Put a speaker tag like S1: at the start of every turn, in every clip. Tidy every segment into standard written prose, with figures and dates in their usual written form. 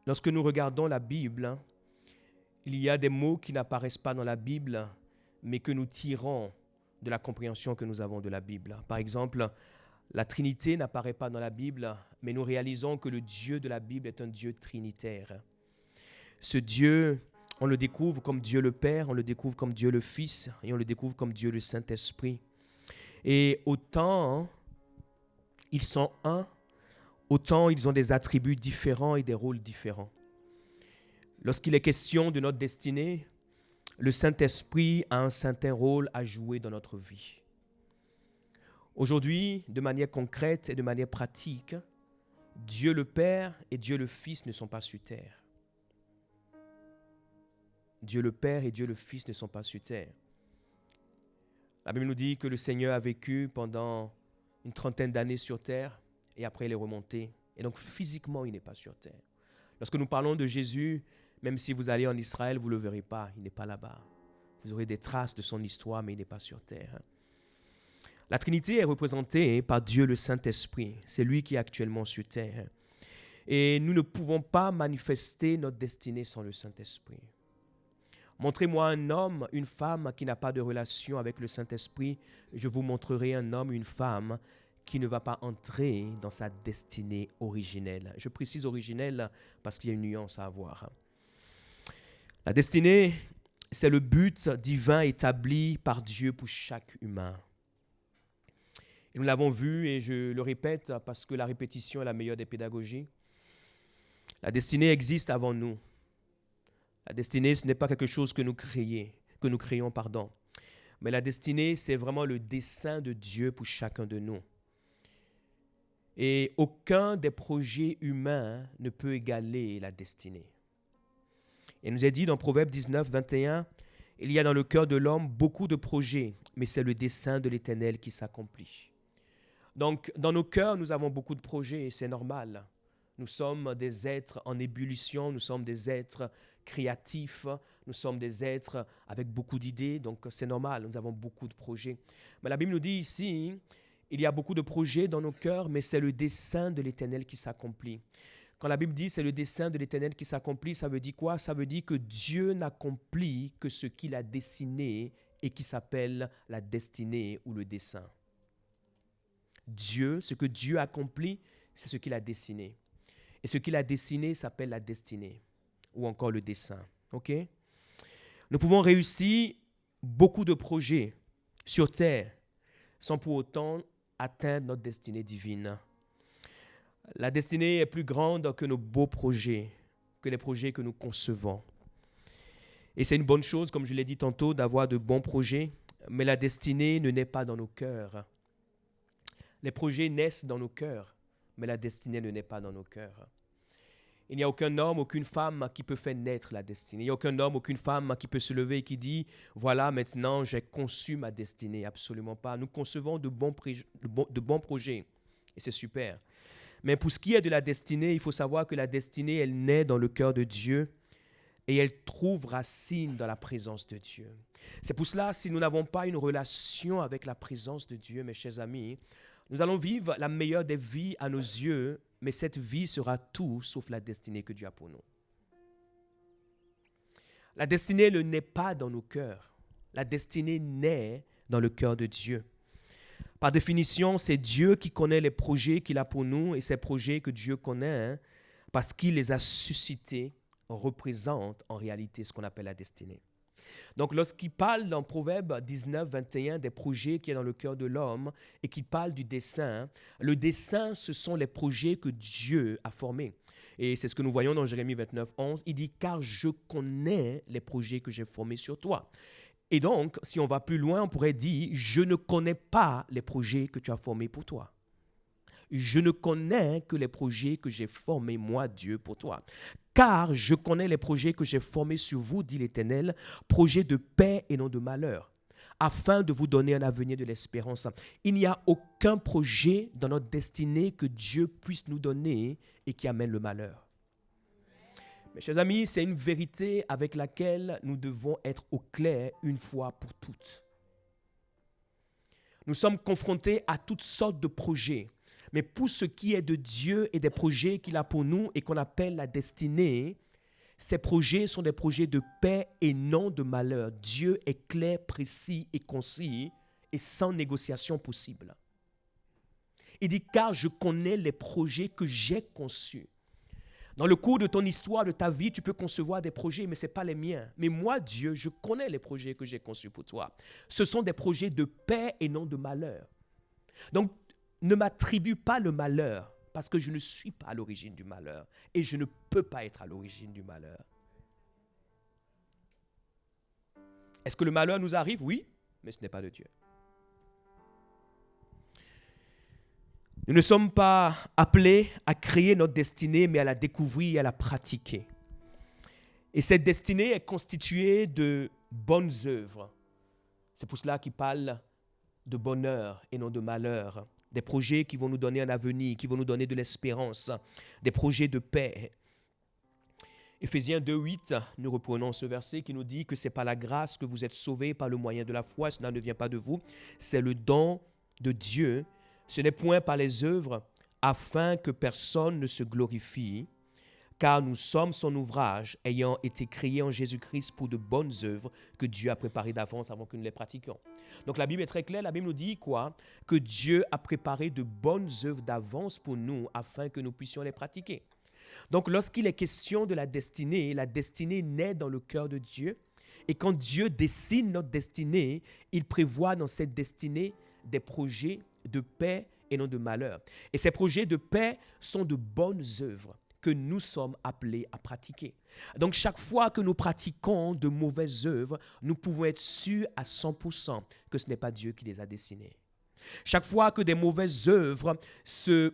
S1: Lorsque nous regardons la Bible, il y a des mots qui n'apparaissent pas dans la Bible, mais que nous tirons de la compréhension que nous avons de la Bible. Par exemple, la Trinité n'apparaît pas dans la Bible, mais nous réalisons que le Dieu de la Bible est un Dieu trinitaire. Ce Dieu, on le découvre comme Dieu le Père, on le découvre comme Dieu le Fils, et on le découvre comme Dieu le Saint-Esprit. Et autant ils sont un, autant ils ont des attributs différents et des rôles différents. Lorsqu'il est question de notre destinée, le Saint-Esprit a un certain rôle à jouer dans notre vie. Aujourd'hui, de manière concrète et de manière pratique, Dieu le Père et Dieu le Fils ne sont pas sur terre. Dieu le Père et Dieu le Fils ne sont pas sur terre. La Bible nous dit que le Seigneur a vécu pendant une 30aine d'années sur terre et après il est remonté. Et donc physiquement, il n'est pas sur terre. Lorsque nous parlons de Jésus, même si vous allez en Israël, vous ne le verrez pas, il n'est pas là-bas. Vous aurez des traces de son histoire, mais il n'est pas sur terre. La Trinité est représentée par Dieu le Saint-Esprit. C'est lui qui est actuellement sur terre. Et nous ne pouvons pas manifester notre destinée sans le Saint-Esprit. Montrez-moi un homme, une femme qui n'a pas de relation avec le Saint-Esprit. Je vous montrerai un homme, une femme qui ne va pas entrer dans sa destinée originelle. Je précise originelle parce qu'il y a une nuance à avoir. La destinée, c'est le but divin établi par Dieu pour chaque humain. Et nous l'avons vu, et je le répète parce que la répétition est la meilleure des pédagogies. La destinée existe avant nous. La destinée, ce n'est pas quelque chose que nous créons. Mais la destinée, c'est vraiment le dessein de Dieu pour chacun de nous. Et aucun des projets humains ne peut égaler la destinée. Il nous est dit dans Proverbe 19, 21, « Il y a dans le cœur de l'homme beaucoup de projets, mais c'est le dessein de l'Éternel qui s'accomplit. » Donc, dans nos cœurs, nous avons beaucoup de projets et c'est normal. Nous sommes des êtres en ébullition, nous sommes des êtres créatifs, nous sommes des êtres avec beaucoup d'idées, donc c'est normal, nous avons beaucoup de projets. Mais la Bible nous dit ici, il y a beaucoup de projets dans nos cœurs, mais c'est le dessein de l'Éternel qui s'accomplit. Quand la Bible dit c'est le dessein de l'Éternel qui s'accomplit, ça veut dire quoi? Ça veut dire que Dieu n'accomplit que ce qu'il a dessiné et qui s'appelle la destinée ou le dessein. Dieu, ce que Dieu accomplit, c'est ce qu'il a dessiné. Et ce qu'il a dessiné s'appelle la destinée ou encore le dessein. Okay? Nous pouvons réussir beaucoup de projets sur terre sans pour autant atteindre notre destinée divine. La destinée est plus grande que nos beaux projets, que les projets que nous concevons. Et c'est une bonne chose, comme je l'ai dit tantôt, d'avoir de bons projets, mais la destinée ne naît pas dans nos cœurs. Les projets naissent dans nos cœurs, mais la destinée ne naît pas dans nos cœurs. Il n'y a aucun homme, aucune femme qui peut faire naître la destinée. Il n'y a aucun homme, aucune femme qui peut se lever et qui dit « Voilà, maintenant, j'ai conçu ma destinée. » Absolument pas. Nous concevons de bons projets et c'est super. Mais pour ce qui est de la destinée, il faut savoir que la destinée, elle naît dans le cœur de Dieu et elle trouve racine dans la présence de Dieu. C'est pour cela, si nous n'avons pas une relation avec la présence de Dieu, mes chers amis, nous allons vivre la meilleure des vies à nos yeux, mais cette vie sera tout sauf la destinée que Dieu a pour nous. La destinée ne naît pas dans nos cœurs. La destinée naît dans le cœur de Dieu. Par définition, c'est Dieu qui connaît les projets qu'il a pour nous et ces projets que Dieu connaît, parce qu'il les a suscités, représentent en réalité ce qu'on appelle la destinée. Donc, lorsqu'il parle dans Proverbe 19, 21 des projets qui est dans le cœur de l'homme et qu'il parle du dessein, le dessein, ce sont les projets que Dieu a formés. Et c'est ce que nous voyons dans Jérémie 29, 11. Il dit « Car je connais les projets que j'ai formés sur toi. » Et donc, si on va plus loin, on pourrait dire « Je ne connais pas les projets que tu as formés pour toi. » je ne connais que les projets que j'ai formés, moi, Dieu, pour toi. Car je connais les projets que j'ai formés sur vous, dit l'Éternel, projets de paix et non de malheur, afin de vous donner un avenir de l'espérance. Il n'y a aucun projet dans notre destinée que Dieu puisse nous donner et qui amène le malheur. Mes chers amis, c'est une vérité avec laquelle nous devons être au clair une fois pour toutes. Nous sommes confrontés à toutes sortes de projets. Mais pour ce qui est de Dieu et des projets qu'il a pour nous et qu'on appelle la destinée, ces projets sont des projets de paix et non de malheur. Dieu est clair, précis et concis et sans négociation possible. Il dit, car je connais les projets que j'ai conçus. Dans le cours de ton histoire, de ta vie, tu peux concevoir des projets, mais ce n'est pas les miens. Mais moi, Dieu, je connais les projets que j'ai conçus pour toi. Ce sont des projets de paix et non de malheur. Donc, ne m'attribue pas le malheur, parce que je ne suis pas à l'origine du malheur. Et je ne peux pas être à l'origine du malheur. Est-ce que le malheur nous arrive? Oui, mais ce n'est pas de Dieu. Nous ne sommes pas appelés à créer notre destinée, mais à la découvrir et à la pratiquer. Et cette destinée est constituée de bonnes œuvres. C'est pour cela qu'il parle de bonheur et non de malheur. Des projets qui vont nous donner un avenir, qui vont nous donner de l'espérance, des projets de paix. Éphésiens 2:8, nous reprenons ce verset qui nous dit que ce n'est pas la grâce que vous êtes sauvés par le moyen de la foi, cela ne vient pas de vous, c'est le don de Dieu. Ce n'est point par les œuvres, afin que personne ne se glorifie, car nous sommes son ouvrage, ayant été créés en Jésus-Christ pour de bonnes œuvres que Dieu a préparées d'avance avant que nous les pratiquions. Donc la Bible est très claire, la Bible nous dit quoi? Que Dieu a préparé de bonnes œuvres d'avance pour nous, afin que nous puissions les pratiquer. Donc lorsqu'il est question de la destinée naît dans le cœur de Dieu, et quand Dieu dessine notre destinée, il prévoit dans cette destinée des projets de paix et non de malheur. Et ces projets de paix sont de bonnes œuvres que nous sommes appelés à pratiquer. Donc chaque fois que nous pratiquons de mauvaises œuvres, nous pouvons être sûrs à 100% que ce n'est pas Dieu qui les a dessinées. Chaque fois que des mauvaises œuvres se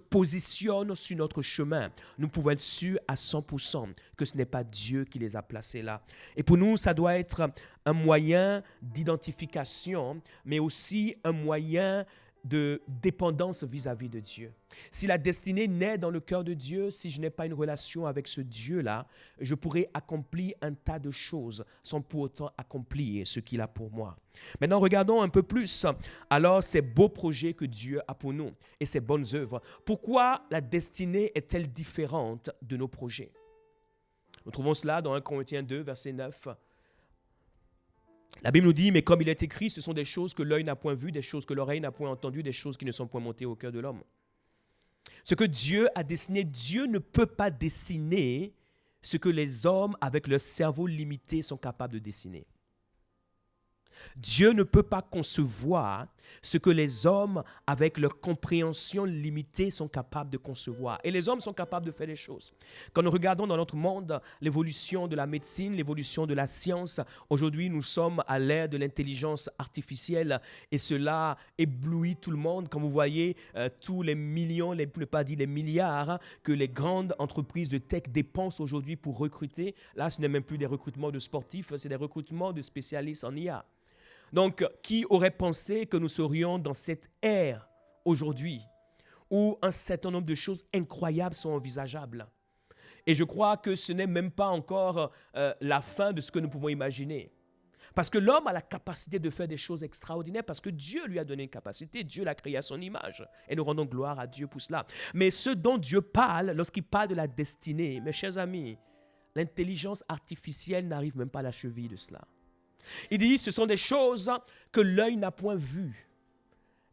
S1: positionnent sur notre chemin, nous pouvons être sûrs à 100% que ce n'est pas Dieu qui les a placés là. Et pour nous, ça doit être un moyen d'identification, mais aussi un moyen de dépendance vis-à-vis de Dieu. Si la destinée naît dans le cœur de Dieu, si je n'ai pas une relation avec ce Dieu-là, je pourrais accomplir un tas de choses sans pour autant accomplir ce qu'il a pour moi. Maintenant, regardons un peu plus alors ces beaux projets que Dieu a pour nous et ces bonnes œuvres. Pourquoi la destinée est-elle différente de nos projets? Nous trouvons cela dans 1 Corinthiens 2, verset 9. La Bible nous dit, mais comme il est écrit, ce sont des choses que l'œil n'a point vues, des choses que l'oreille n'a point entendues, des choses qui ne sont point montées au cœur de l'homme. Ce que Dieu a dessiné, Dieu ne peut pas dessiner ce que les hommes, avec leur cerveau limité, sont capables de dessiner. Dieu ne peut pas concevoir ce que les hommes, avec leur compréhension limitée, sont capables de concevoir. Et les hommes sont capables de faire des choses. Quand nous regardons dans notre monde l'évolution de la médecine, l'évolution de la science, aujourd'hui nous sommes à l'ère de l'intelligence artificielle et cela éblouit tout le monde. Quand vous voyez tous les millions, pour ne pas dire les milliards, que les grandes entreprises de tech dépensent aujourd'hui pour recruter, là ce n'est même plus des recrutements de sportifs, c'est des recrutements de spécialistes en IA. Donc, qui aurait pensé que nous serions dans cette ère aujourd'hui où un certain nombre de choses incroyables sont envisageables? Et je crois que ce n'est même pas encore la fin de ce que nous pouvons imaginer. Parce que l'homme a la capacité de faire des choses extraordinaires parce que Dieu lui a donné une capacité, Dieu l'a créé à son image. Et nous rendons gloire à Dieu pour cela. Mais ce dont Dieu parle, lorsqu'il parle de la destinée, mes chers amis, l'intelligence artificielle n'arrive même pas à la cheville de cela. Il dit, ce sont des choses que l'œil n'a point vues,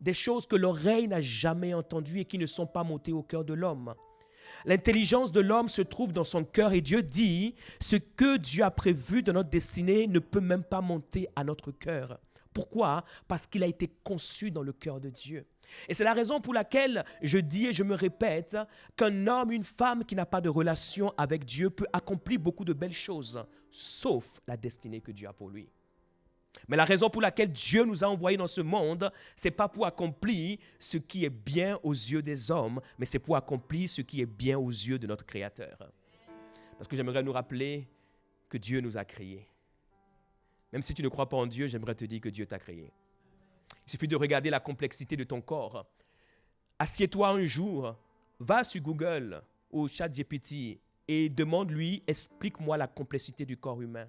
S1: des choses que l'oreille n'a jamais entendues et qui ne sont pas montées au cœur de l'homme. L'intelligence de l'homme se trouve dans son cœur et Dieu dit, ce que Dieu a prévu dans notre destinée ne peut même pas monter à notre cœur. Pourquoi? Parce qu'il a été conçu dans le cœur de Dieu. Et c'est la raison pour laquelle je dis et je me répète qu'un homme, une femme qui n'a pas de relation avec Dieu peut accomplir beaucoup de belles choses, sauf la destinée que Dieu a pour lui. Mais la raison pour laquelle Dieu nous a envoyés dans ce monde, ce n'est pas pour accomplir ce qui est bien aux yeux des hommes, mais c'est pour accomplir ce qui est bien aux yeux de notre Créateur. Parce que j'aimerais nous rappeler que Dieu nous a créés. Même si tu ne crois pas en Dieu, j'aimerais te dire que Dieu t'a créé. Il suffit de regarder la complexité de ton corps. Assieds-toi un jour, va sur Google ou ChatGPT et demande-lui, explique-moi la complexité du corps humain.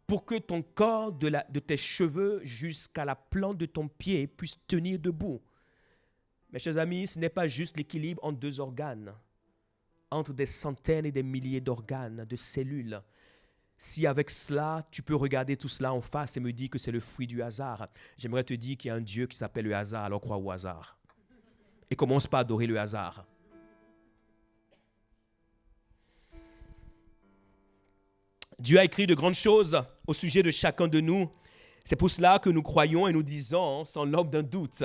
S1: Pour que ton corps, de tes cheveux jusqu'à la plante de ton pied, puisse tenir debout. Mes chers amis, ce n'est pas juste l'équilibre entre deux organes, entre des centaines et des milliers d'organes, de cellules. Si avec cela, tu peux regarder tout cela en face et me dire que c'est le fruit du hasard, j'aimerais te dire qu'il y a un Dieu qui s'appelle le hasard, alors crois au hasard. Et commence pas à adorer le hasard. Dieu a écrit de grandes choses au sujet de chacun de nous. C'est pour cela que nous croyons et nous disons, sans l'ombre d'un doute,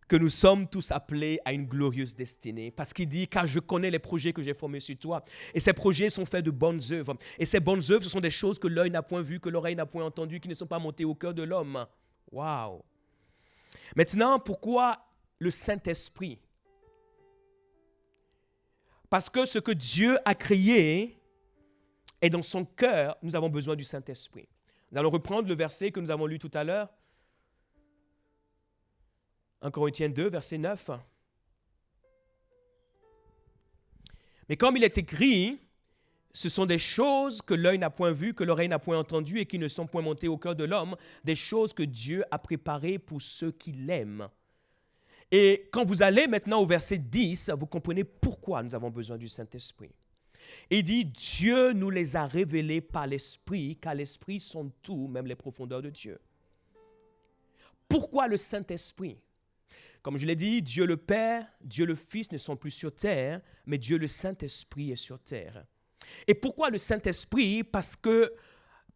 S1: que nous sommes tous appelés à une glorieuse destinée. Parce qu'il dit, car je connais les projets que j'ai formés sur toi. Et ces projets sont faits de bonnes œuvres. Et ces bonnes œuvres, ce sont des choses que l'œil n'a point vues, que l'oreille n'a point entendues, qui ne sont pas montées au cœur de l'homme. Waouh! Maintenant, pourquoi le Saint-Esprit? Parce que ce que Dieu a créé est dans son cœur, nous avons besoin du Saint-Esprit. Nous allons reprendre le verset que nous avons lu tout à l'heure. 1 Corinthiens 2, verset 9. Mais comme il est écrit, ce sont des choses que l'œil n'a point vues, que l'oreille n'a point entendues et qui ne sont point montées au cœur de l'homme, des choses que Dieu a préparées pour ceux qui l'aiment. Et quand vous allez maintenant au verset 10, vous comprenez pourquoi nous avons besoin du Saint-Esprit. Il dit, Dieu nous les a révélés par l'Esprit, car l'Esprit sonde tout, même les profondeurs de Dieu. Pourquoi le Saint-Esprit? Comme je l'ai dit, Dieu le Père, Dieu le Fils ne sont plus sur terre, mais Dieu le Saint-Esprit est sur terre. Et pourquoi le Saint-Esprit? Parce que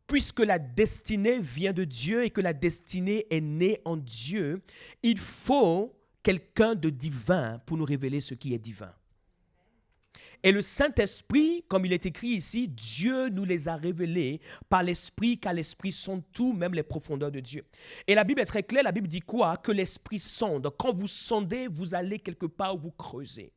S1: puisque la destinée vient de Dieu et que la destinée est née en Dieu, il faut quelqu'un de divin pour nous révéler ce qui est divin. Et le Saint-Esprit, comme il est écrit ici, Dieu nous les a révélés par l'Esprit, car l'Esprit sonde tout, même les profondeurs de Dieu. Et la Bible est très claire, la Bible dit quoi? Que l'Esprit sonde. Quand vous sondez, vous allez quelque part où vous creusez.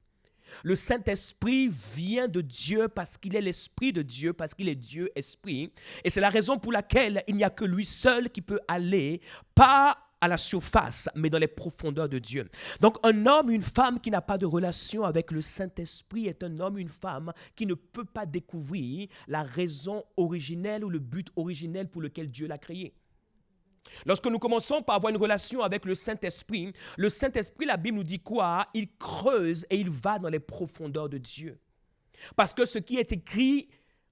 S1: Le Saint-Esprit vient de Dieu parce qu'il est l'Esprit de Dieu, parce qu'il est Dieu Esprit. Et c'est la raison pour laquelle il n'y a que lui seul qui peut aller, pas à la surface, mais dans les profondeurs de Dieu. Donc un homme, une femme qui n'a pas de relation avec le Saint-Esprit est un homme, une femme qui ne peut pas découvrir la raison originelle ou le but originel pour lequel Dieu l'a créé. Lorsque nous commençons par avoir une relation avec le Saint-Esprit, la Bible nous dit quoi? Il creuse et il va dans les profondeurs de Dieu. Parce que ce qui est écrit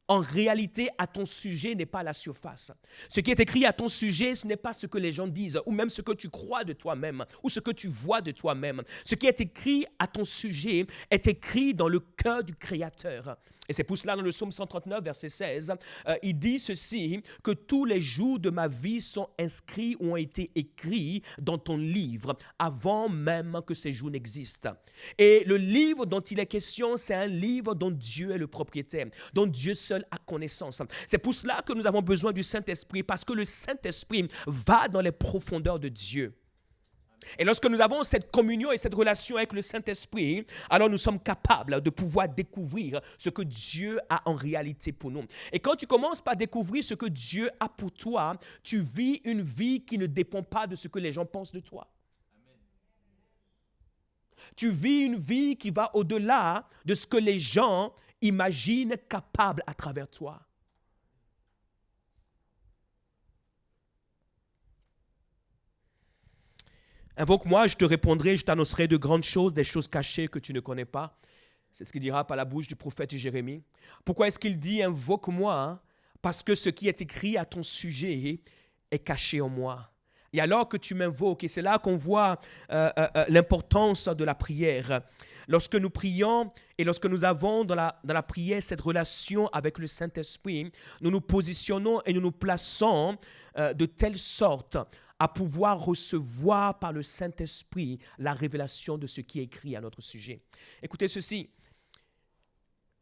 S1: en réalité à ton sujet n'est pas à la surface. Ce qui est écrit à ton sujet, ce n'est pas ce que les gens disent, ou même ce que tu crois de toi-même, ou ce que tu vois de toi-même. Ce qui est écrit à ton sujet est écrit dans le cœur du Créateur. Et c'est pour cela, dans le psaume 139, verset 16, il dit ceci, que tous les jours de ma vie sont inscrits ou ont été écrits dans ton livre, avant même que ces jours n'existent. Et le livre dont il est question, c'est un livre dont Dieu est le propriétaire, dont Dieu seul a connaissance. C'est pour cela que nous avons besoin du Saint-Esprit, parce que le Saint-Esprit va dans les profondeurs de Dieu. Et lorsque nous avons cette communion et cette relation avec le Saint-Esprit, alors nous sommes capables de pouvoir découvrir ce que Dieu a en réalité pour nous. Et quand tu commences par découvrir ce que Dieu a pour toi, tu vis une vie qui ne dépend pas de ce que les gens pensent de toi. Amen. Tu vis une vie qui va au-delà de ce que les gens imaginent capable à travers toi. Invoque-moi, je te répondrai, je t'annoncerai de grandes choses, des choses cachées que tu ne connais pas. C'est ce qu'il dira par la bouche du prophète Jérémie. Pourquoi est-ce qu'il dit invoque-moi? Parce que ce qui est écrit à ton sujet est caché en moi. Et alors que tu m'invoques, et c'est là qu'on voit l'importance de la prière. Lorsque nous prions et lorsque nous avons dans la prière cette relation avec le Saint-Esprit, nous nous positionnons et nous nous plaçons de telle sorte à pouvoir recevoir par le Saint-Esprit la révélation de ce qui est écrit à notre sujet. Écoutez ceci,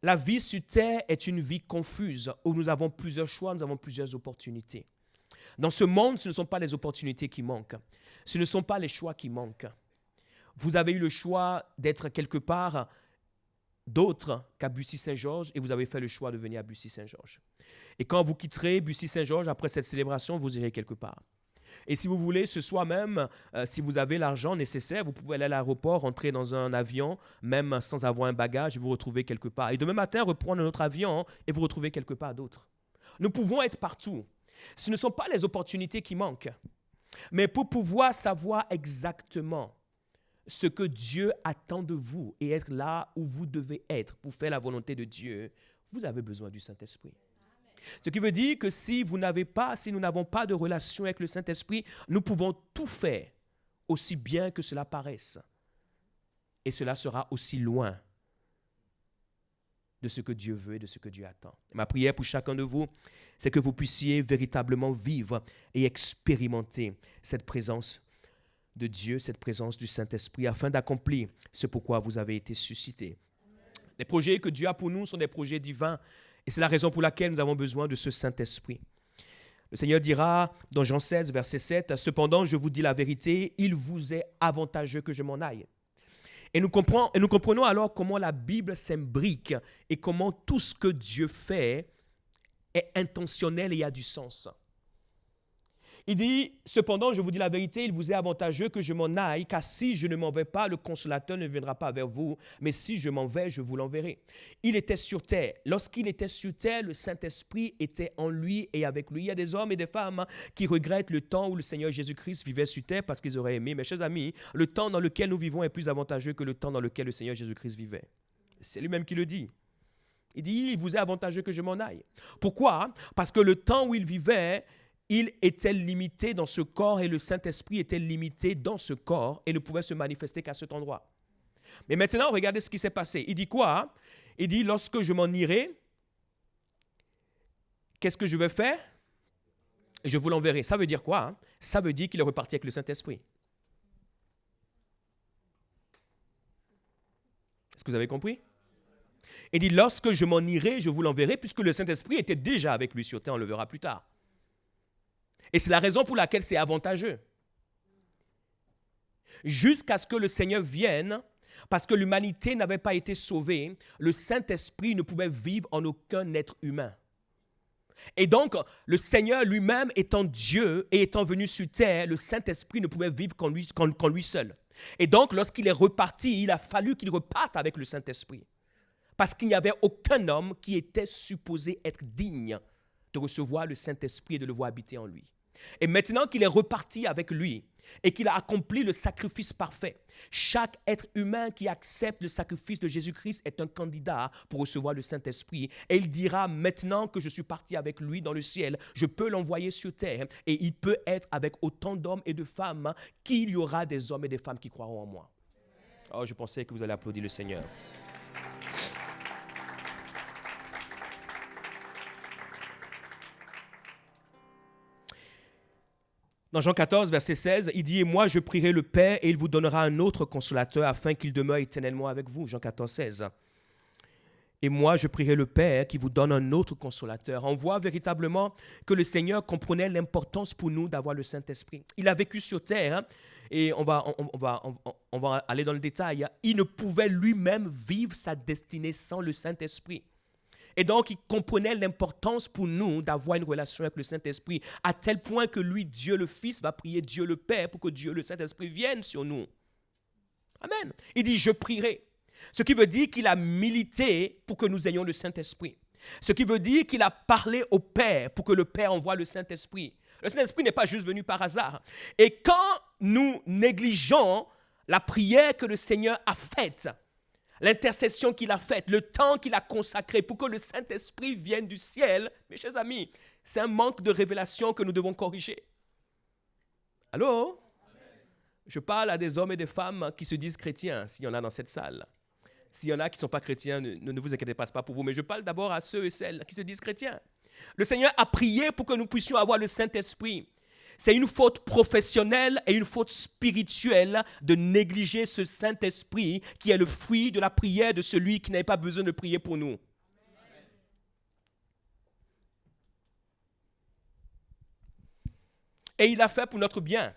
S1: la vie sur terre est une vie confuse où nous avons plusieurs choix, nous avons plusieurs opportunités. Dans ce monde, ce ne sont pas les opportunités qui manquent. Ce ne sont pas les choix qui manquent. Vous avez eu le choix d'être quelque part d'autre qu'à Bussy-Saint-Georges et vous avez fait le choix de venir à Bussy-Saint-Georges. Et quand vous quitterez Bussy-Saint-Georges, après cette célébration, vous irez quelque part. Et si vous voulez, ce soir même, si vous avez l'argent nécessaire, vous pouvez aller à l'aéroport, rentrer dans un avion, même sans avoir un bagage, et vous retrouver quelque part. Et demain matin, reprendre un autre avion et vous retrouver quelque part d'autre. Nous pouvons être partout. Ce ne sont pas les opportunités qui manquent. Mais pour pouvoir savoir exactement ce que Dieu attend de vous et être là où vous devez être pour faire la volonté de Dieu, vous avez besoin du Saint-Esprit. Ce qui veut dire que si nous n'avons pas de relation avec le Saint-Esprit, nous pouvons tout faire aussi bien que cela paraisse. Et cela sera aussi loin de ce que Dieu veut et de ce que Dieu attend. Ma prière pour chacun de vous, c'est que vous puissiez véritablement vivre et expérimenter cette présence de Dieu, cette présence du Saint-Esprit, afin d'accomplir ce pourquoi vous avez été suscités. Les projets que Dieu a pour nous sont des projets divins, et c'est la raison pour laquelle nous avons besoin de ce Saint-Esprit. Le Seigneur dira dans Jean 16, verset 7, « Cependant, je vous dis la vérité, il vous est avantageux que je m'en aille. » Et nous comprenons alors comment la Bible s'imbrique et comment tout ce que Dieu fait est intentionnel et a du sens. Il dit, cependant, je vous dis la vérité, il vous est avantageux que je m'en aille, car si je ne m'en vais pas, le consolateur ne viendra pas vers vous, mais si je m'en vais, je vous l'enverrai. Il était sur terre. Lorsqu'il était sur terre, le Saint-Esprit était en lui et avec lui. Il y a des hommes et des femmes qui regrettent le temps où le Seigneur Jésus-Christ vivait sur terre parce qu'ils auraient aimé. Mes chers amis, le temps dans lequel nous vivons est plus avantageux que le temps dans lequel le Seigneur Jésus-Christ vivait. C'est lui-même qui le dit. Il dit, il vous est avantageux que je m'en aille. Pourquoi? Parce que le temps où il vivait, il était limité dans ce corps et le Saint-Esprit était limité dans ce corps et ne pouvait se manifester qu'à cet endroit. Mais maintenant, regardez ce qui s'est passé. Il dit quoi? Il dit, lorsque je m'en irai, qu'est-ce que je vais faire? Je vous l'enverrai. Ça veut dire quoi? Ça veut dire qu'il est reparti avec le Saint-Esprit. Est-ce que vous avez compris? Il dit, lorsque je m'en irai, je vous l'enverrai, puisque le Saint-Esprit était déjà avec lui sur terre, on le verra plus tard. Et c'est la raison pour laquelle c'est avantageux. Jusqu'à ce que le Seigneur vienne, parce que l'humanité n'avait pas été sauvée, le Saint-Esprit ne pouvait vivre en aucun être humain. Et donc, le Seigneur lui-même étant Dieu et étant venu sur terre, le Saint-Esprit ne pouvait vivre qu'en lui seul. Et donc, lorsqu'il est reparti, il a fallu qu'il reparte avec le Saint-Esprit. Parce qu'il n'y avait aucun homme qui était supposé être digne de recevoir le Saint-Esprit et de le voir habiter en lui. Et maintenant qu'il est reparti avec lui et qu'il a accompli le sacrifice parfait, chaque être humain qui accepte le sacrifice de Jésus-Christ est un candidat pour recevoir le Saint-Esprit. Et il dira, maintenant que je suis parti avec lui dans le ciel, je peux l'envoyer sur terre et il peut être avec autant d'hommes et de femmes qu'il y aura des hommes et des femmes qui croiront en moi. Oh, je pensais que vous allez applaudir le Seigneur. Dans Jean 14, verset 16, il dit « Et moi, je prierai le Père et il vous donnera un autre consolateur afin qu'il demeure éternellement avec vous. » Jean 14, 16. « Et moi, je prierai le Père qui vous donne un autre consolateur. » On voit véritablement que le Seigneur comprenait l'importance pour nous d'avoir le Saint-Esprit. Il a vécu sur terre, hein, et on va aller dans le détail. Il ne pouvait lui-même vivre sa destinée sans le Saint-Esprit. Et donc, il comprenait l'importance pour nous d'avoir une relation avec le Saint-Esprit, à tel point que lui, Dieu le Fils, va prier Dieu le Père pour que Dieu le Saint-Esprit vienne sur nous. Amen. Il dit, je prierai. Ce qui veut dire qu'il a milité pour que nous ayons le Saint-Esprit. Ce qui veut dire qu'il a parlé au Père pour que le Père envoie le Saint-Esprit. Le Saint-Esprit n'est pas juste venu par hasard. Et quand nous négligeons la prière que le Seigneur a faite, l'intercession qu'il a faite, le temps qu'il a consacré pour que le Saint-Esprit vienne du ciel, mes chers amis, c'est un manque de révélation que nous devons corriger. Allô? Je parle à des hommes et des femmes qui se disent chrétiens, s'il y en a dans cette salle. S'il y en a qui ne sont pas chrétiens, ne vous inquiétez pas, ce n'est pas pour vous, mais je parle d'abord à ceux et celles qui se disent chrétiens. Le Seigneur a prié pour que nous puissions avoir le Saint-Esprit. C'est une faute professionnelle et une faute spirituelle de négliger ce Saint-Esprit qui est le fruit de la prière de celui qui n'avait pas besoin de prier pour nous. Et il l'a fait pour notre bien,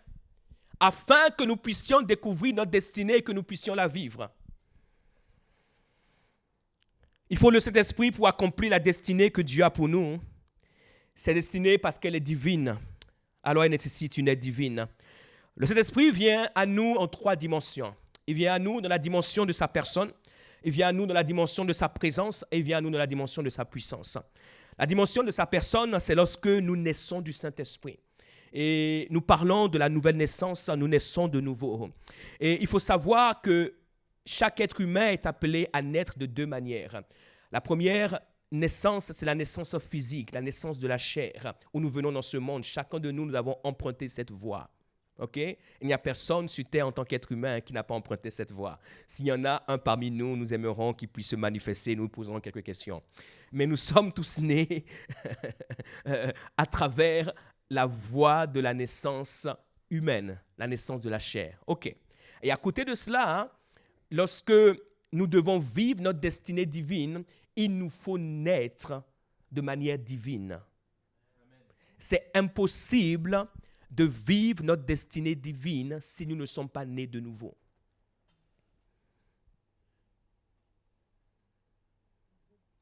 S1: afin que nous puissions découvrir notre destinée et que nous puissions la vivre. Il faut le Saint-Esprit pour accomplir la destinée que Dieu a pour nous. Cette destinée parce qu'elle est divine. Alors elle nécessite une aide divine. Le Saint-Esprit vient à nous en 3 dimensions. Il vient à nous dans la dimension de sa personne, il vient à nous dans la dimension de sa présence et il vient à nous dans la dimension de sa puissance. La dimension de sa personne, c'est lorsque nous naissons du Saint-Esprit. Et nous parlons de la nouvelle naissance, nous naissons de nouveau. Et il faut savoir que chaque être humain est appelé à naître de 2 manières. La première naissance, c'est la naissance physique, la naissance de la chair, où nous venons dans ce monde. Chacun de nous, nous avons emprunté cette voie. Okay? Il n'y a personne sur terre en tant qu'être humain qui n'a pas emprunté cette voie. S'il y en a un parmi nous, nous aimerons qu'il puisse se manifester, nous poserons quelques questions. Mais nous sommes tous nés à travers la voie de la naissance humaine, la naissance de la chair. OK. Et à côté de cela, lorsque nous devons vivre notre destinée divine, il nous faut naître de manière divine. C'est impossible de vivre notre destinée divine si nous ne sommes pas nés de nouveau.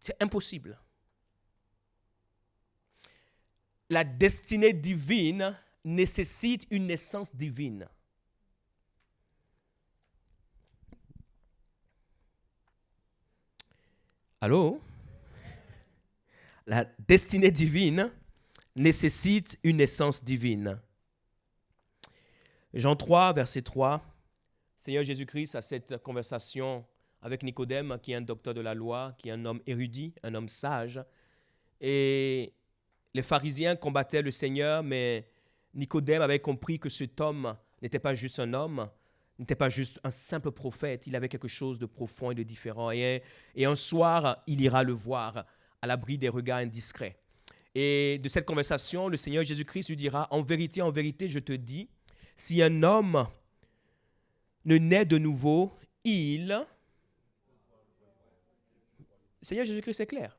S1: C'est impossible. La destinée divine nécessite une naissance divine. Allô? La destinée divine nécessite une naissance divine. Jean 3, verset 3, Seigneur Jésus-Christ a cette conversation avec Nicodème, qui est un docteur de la loi, qui est un homme érudit, un homme sage. Et les pharisiens combattaient le Seigneur, mais Nicodème avait compris que cet homme n'était pas juste un homme, n'était pas juste un simple prophète, il avait quelque chose de profond et de différent. Et un soir, il ira le voir à l'abri des regards indiscrets. Et de cette conversation, le Seigneur Jésus-Christ lui dira, en vérité, je te dis, si un homme ne naît de nouveau, le Seigneur Jésus-Christ est clair.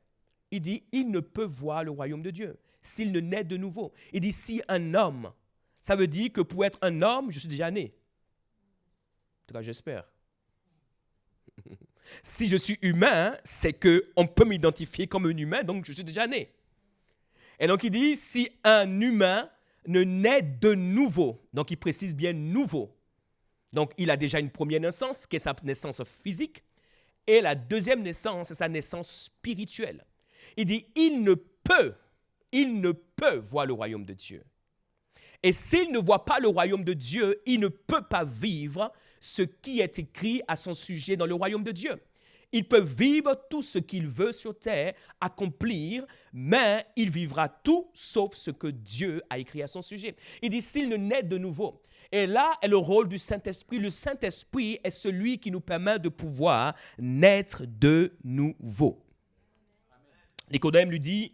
S1: Il dit, il ne peut voir le royaume de Dieu s'il ne naît de nouveau. Il dit, si un homme, ça veut dire que pour être un homme, je suis déjà né. En tout cas, j'espère. Si je suis humain, c'est qu'on peut m'identifier comme un humain, donc je suis déjà né. Et donc il dit, si un humain ne naît de nouveau, donc il précise bien nouveau, donc il a déjà une première naissance, qui est sa naissance physique, et la deuxième naissance, c'est sa naissance spirituelle. Il dit, il ne peut voir le royaume de Dieu. Et s'il ne voit pas le royaume de Dieu, il ne peut pas vivre ce qui est écrit à son sujet dans le royaume de Dieu. Il peut vivre tout ce qu'il veut sur terre, accomplir, mais il vivra tout sauf ce que Dieu a écrit à son sujet. Il dit, s'il ne naît de nouveau. Et là est le rôle du Saint-Esprit. Le Saint-Esprit est celui qui nous permet de pouvoir naître de nouveau. Nicodème lui dit,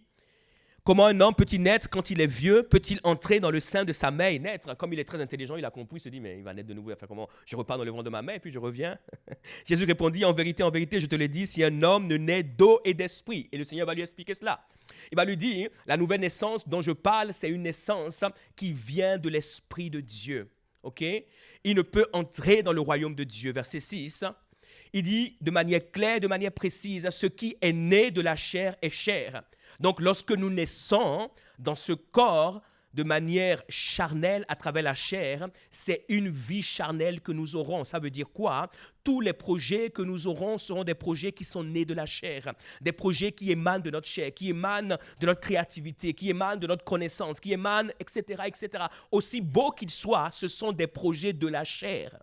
S1: comment un homme peut-il naître quand il est vieux? Peut-il entrer dans le sein de sa mère et naître? Comme il est très intelligent, il a compris, il se dit, mais il va naître de nouveau. Enfin, comment? Je repars dans le ventre de ma mère et puis je reviens. Jésus répondit, en vérité, je te l'ai dit, si un homme ne naît d'eau et d'esprit. Et le Seigneur va lui expliquer cela. Il va lui dire, la nouvelle naissance dont je parle, c'est une naissance qui vient de l'Esprit de Dieu. Ok? Il ne peut entrer dans le royaume de Dieu. Verset 6, il dit de manière claire, de manière précise, ce qui est né de la chair est chair. Donc, lorsque nous naissons dans ce corps de manière charnelle à travers la chair, c'est une vie charnelle que nous aurons. Ça veut dire quoi? Tous les projets que nous aurons seront des projets qui sont nés de la chair, des projets qui émanent de notre chair, qui émanent de notre créativité, qui émanent de notre connaissance, qui émanent, etc., etc. Aussi beaux qu'ils soient, ce sont des projets de la chair.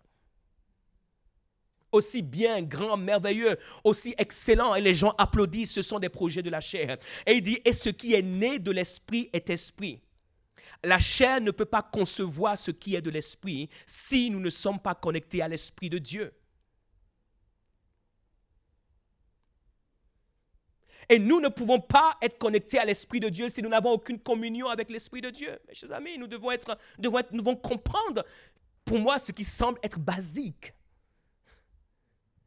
S1: Aussi bien grand, merveilleux, aussi excellent, et les gens applaudissent, ce sont des projets de la chair. Et il dit, et ce qui est né de l'esprit est esprit. La chair ne peut pas concevoir ce qui est de l'esprit si nous ne sommes pas connectés à l'esprit de Dieu. Et nous ne pouvons pas être connectés à l'esprit de Dieu si nous n'avons aucune communion avec l'esprit de Dieu. Mes chers amis, nous devons comprendre, pour moi, ce qui semble être basique.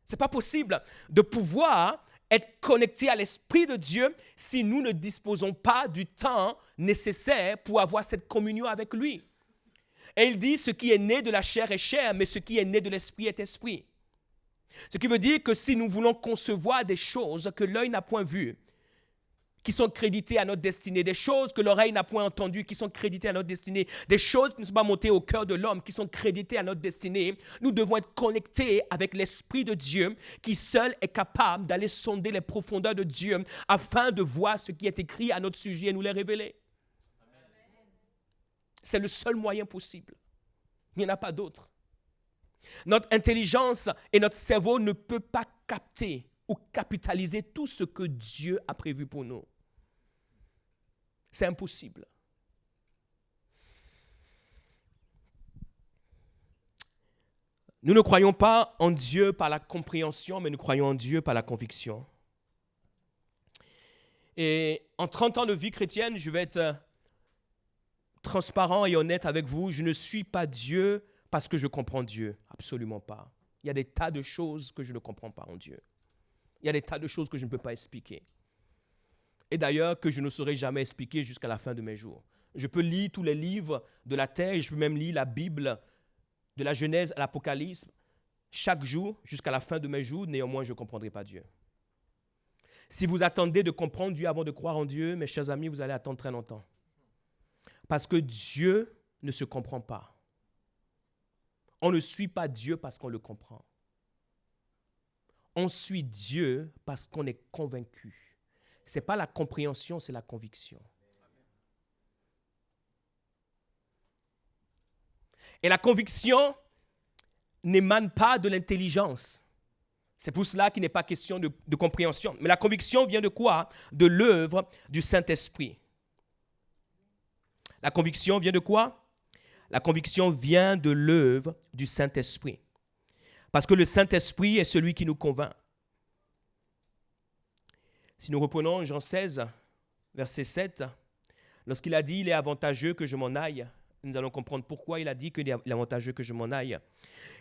S1: Ce n'est pas possible de pouvoir être connecté à l'Esprit de Dieu si nous ne disposons pas du temps nécessaire pour avoir cette communion avec lui. Et il dit, ce qui est né de la chair est chair, mais ce qui est né de l'esprit est esprit. Ce qui veut dire que si nous voulons concevoir des choses que l'œil n'a point vues, qui sont créditées à notre destinée, des choses que l'oreille n'a point entendues, qui sont créditées à notre destinée, des choses qui ne sont pas montées au cœur de l'homme, qui sont créditées à notre destinée, nous devons être connectés avec l'Esprit de Dieu, qui seul est capable d'aller sonder les profondeurs de Dieu, afin de voir ce qui est écrit à notre sujet et nous les révéler. C'est le seul moyen possible. Il n'y en a pas d'autre. Notre intelligence et notre cerveau ne peuvent pas capter ou capitaliser tout ce que Dieu a prévu pour nous. C'est impossible. Nous ne croyons pas en Dieu par la compréhension, mais nous croyons en Dieu par la conviction. Et en 30 ans de vie chrétienne, je vais être transparent et honnête avec vous. Je ne suis pas Dieu parce que je comprends Dieu. Absolument pas. Il y a des tas de choses que je ne comprends pas en Dieu. Il y a des tas de choses que je ne peux pas expliquer. Et d'ailleurs, que je ne saurais jamais expliquer jusqu'à la fin de mes jours. Je peux lire tous les livres de la terre, et je peux même lire la Bible, de la Genèse à l'Apocalypse, chaque jour, jusqu'à la fin de mes jours, néanmoins, je ne comprendrai pas Dieu. Si vous attendez de comprendre Dieu avant de croire en Dieu, mes chers amis, vous allez attendre très longtemps. Parce que Dieu ne se comprend pas. On ne suit pas Dieu parce qu'on le comprend. On suit Dieu parce qu'on est convaincu. Ce n'est pas la compréhension, c'est la conviction. Et la conviction n'émane pas de l'intelligence. C'est pour cela qu'il n'est pas question de compréhension. Mais la conviction vient de quoi? De l'œuvre du Saint-Esprit. La conviction vient de quoi? La conviction vient de l'œuvre du Saint-Esprit. Parce que le Saint-Esprit est celui qui nous convainc. Si nous reprenons Jean 16, verset 7, lorsqu'il a dit « Il est avantageux que je m'en aille », nous allons comprendre pourquoi il a dit qu'il est avantageux que je m'en aille.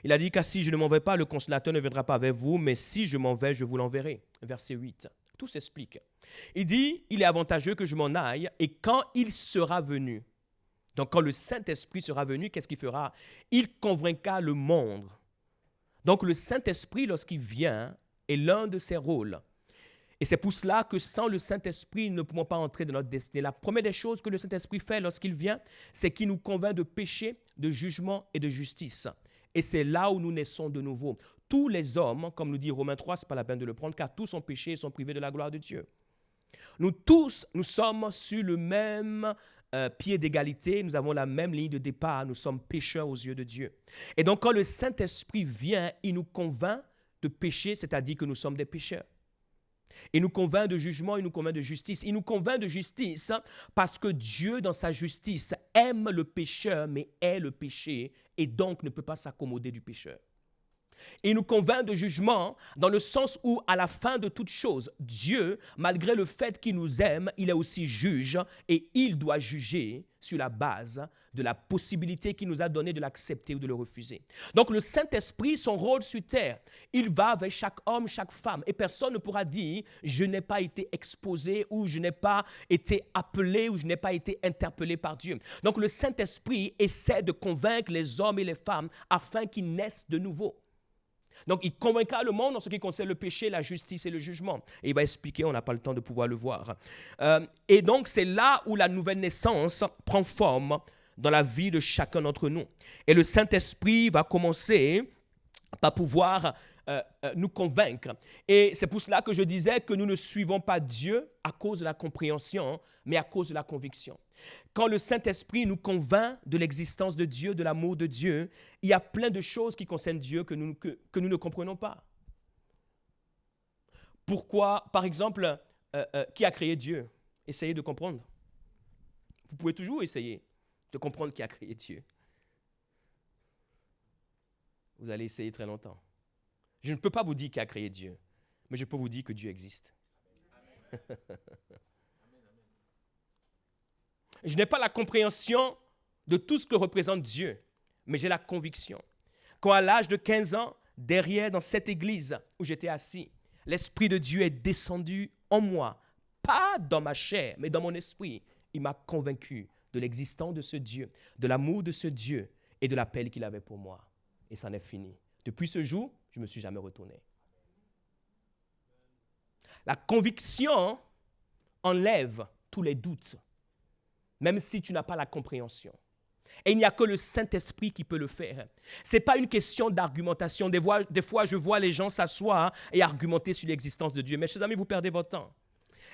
S1: Il a dit « Car si je ne m'en vais pas, le consolateur ne viendra pas avec vous, mais si je m'en vais, je vous l'enverrai. » Verset 8. Tout s'explique. Il dit « Il est avantageux que je m'en aille, et quand il sera venu », donc quand le Saint-Esprit sera venu, qu'est-ce qu'il fera? Il convaincra le monde. Donc le Saint-Esprit, lorsqu'il vient, est l'un de ses rôles. Et c'est pour cela que sans le Saint-Esprit, nous ne pouvons pas entrer dans notre destinée. La première des choses que le Saint-Esprit fait lorsqu'il vient, c'est qu'il nous convainc de péché, de jugement et de justice. Et c'est là où nous naissons de nouveau. Tous les hommes, comme nous dit Romains 3, ce n'est pas la peine de le prendre, car tous ont péché et sont privés de la gloire de Dieu. Nous tous, nous sommes sur le même pied d'égalité, nous avons la même ligne de départ, nous sommes pécheurs aux yeux de Dieu. Et donc quand le Saint-Esprit vient, il nous convainc de péché, c'est-à-dire que nous sommes des pécheurs. Il nous convainc de jugement, il nous convainc de justice. Il nous convainc de justice parce que Dieu, dans sa justice, aime le pécheur, mais hait le péché, et donc ne peut pas s'accommoder du pécheur. Il nous convainc de jugement dans le sens où, à la fin de toute chose, Dieu, malgré le fait qu'il nous aime, il est aussi juge et il doit juger sur la base de la possibilité qu'il nous a donnée de l'accepter ou de le refuser. Donc le Saint-Esprit, son rôle sur terre, il va avec chaque homme, chaque femme, et personne ne pourra dire « je n'ai pas été exposé » ou « je n'ai pas été appelé » ou « je n'ai pas été interpellé par Dieu ». Donc le Saint-Esprit essaie de convaincre les hommes et les femmes afin qu'ils naissent de nouveau. Donc, il convaincra le monde en ce qui concerne le péché, la justice et le jugement. Et il va expliquer, on n'a pas le temps de pouvoir le voir. Et donc, c'est là où la nouvelle naissance prend forme dans la vie de chacun d'entre nous. Et le Saint-Esprit va commencer par pouvoir nous convaincre. Et c'est pour cela que je disais que nous ne suivons pas Dieu à cause de la compréhension, mais à cause de la conviction. Quand le Saint-Esprit nous convainc de l'existence de Dieu, de l'amour de Dieu, il y a plein de choses qui concernent Dieu que nous ne comprenons pas. Pourquoi, par exemple, qui a créé Dieu? Essayez de comprendre. Vous pouvez toujours essayer de comprendre qui a créé Dieu. Vous allez essayer très longtemps. Je ne peux pas vous dire qui a créé Dieu, mais je peux vous dire que Dieu existe. Je n'ai pas la compréhension de tout ce que représente Dieu, mais j'ai la conviction. Quand à l'âge de 15 ans, derrière dans cette église où j'étais assis, l'Esprit de Dieu est descendu en moi, pas dans ma chair, mais dans mon esprit. Il m'a convaincu de l'existence de ce Dieu, de l'amour de ce Dieu, et de l'appel qu'il avait pour moi. Et ça en est fini. Depuis ce jour, je ne me suis jamais retourné. La conviction enlève tous les doutes, même si tu n'as pas la compréhension. Et il n'y a que le Saint-Esprit qui peut le faire. Ce n'est pas une question d'argumentation. Des fois, je vois les gens s'asseoir et argumenter sur l'existence de Dieu. Mais chers amis, vous perdez votre temps.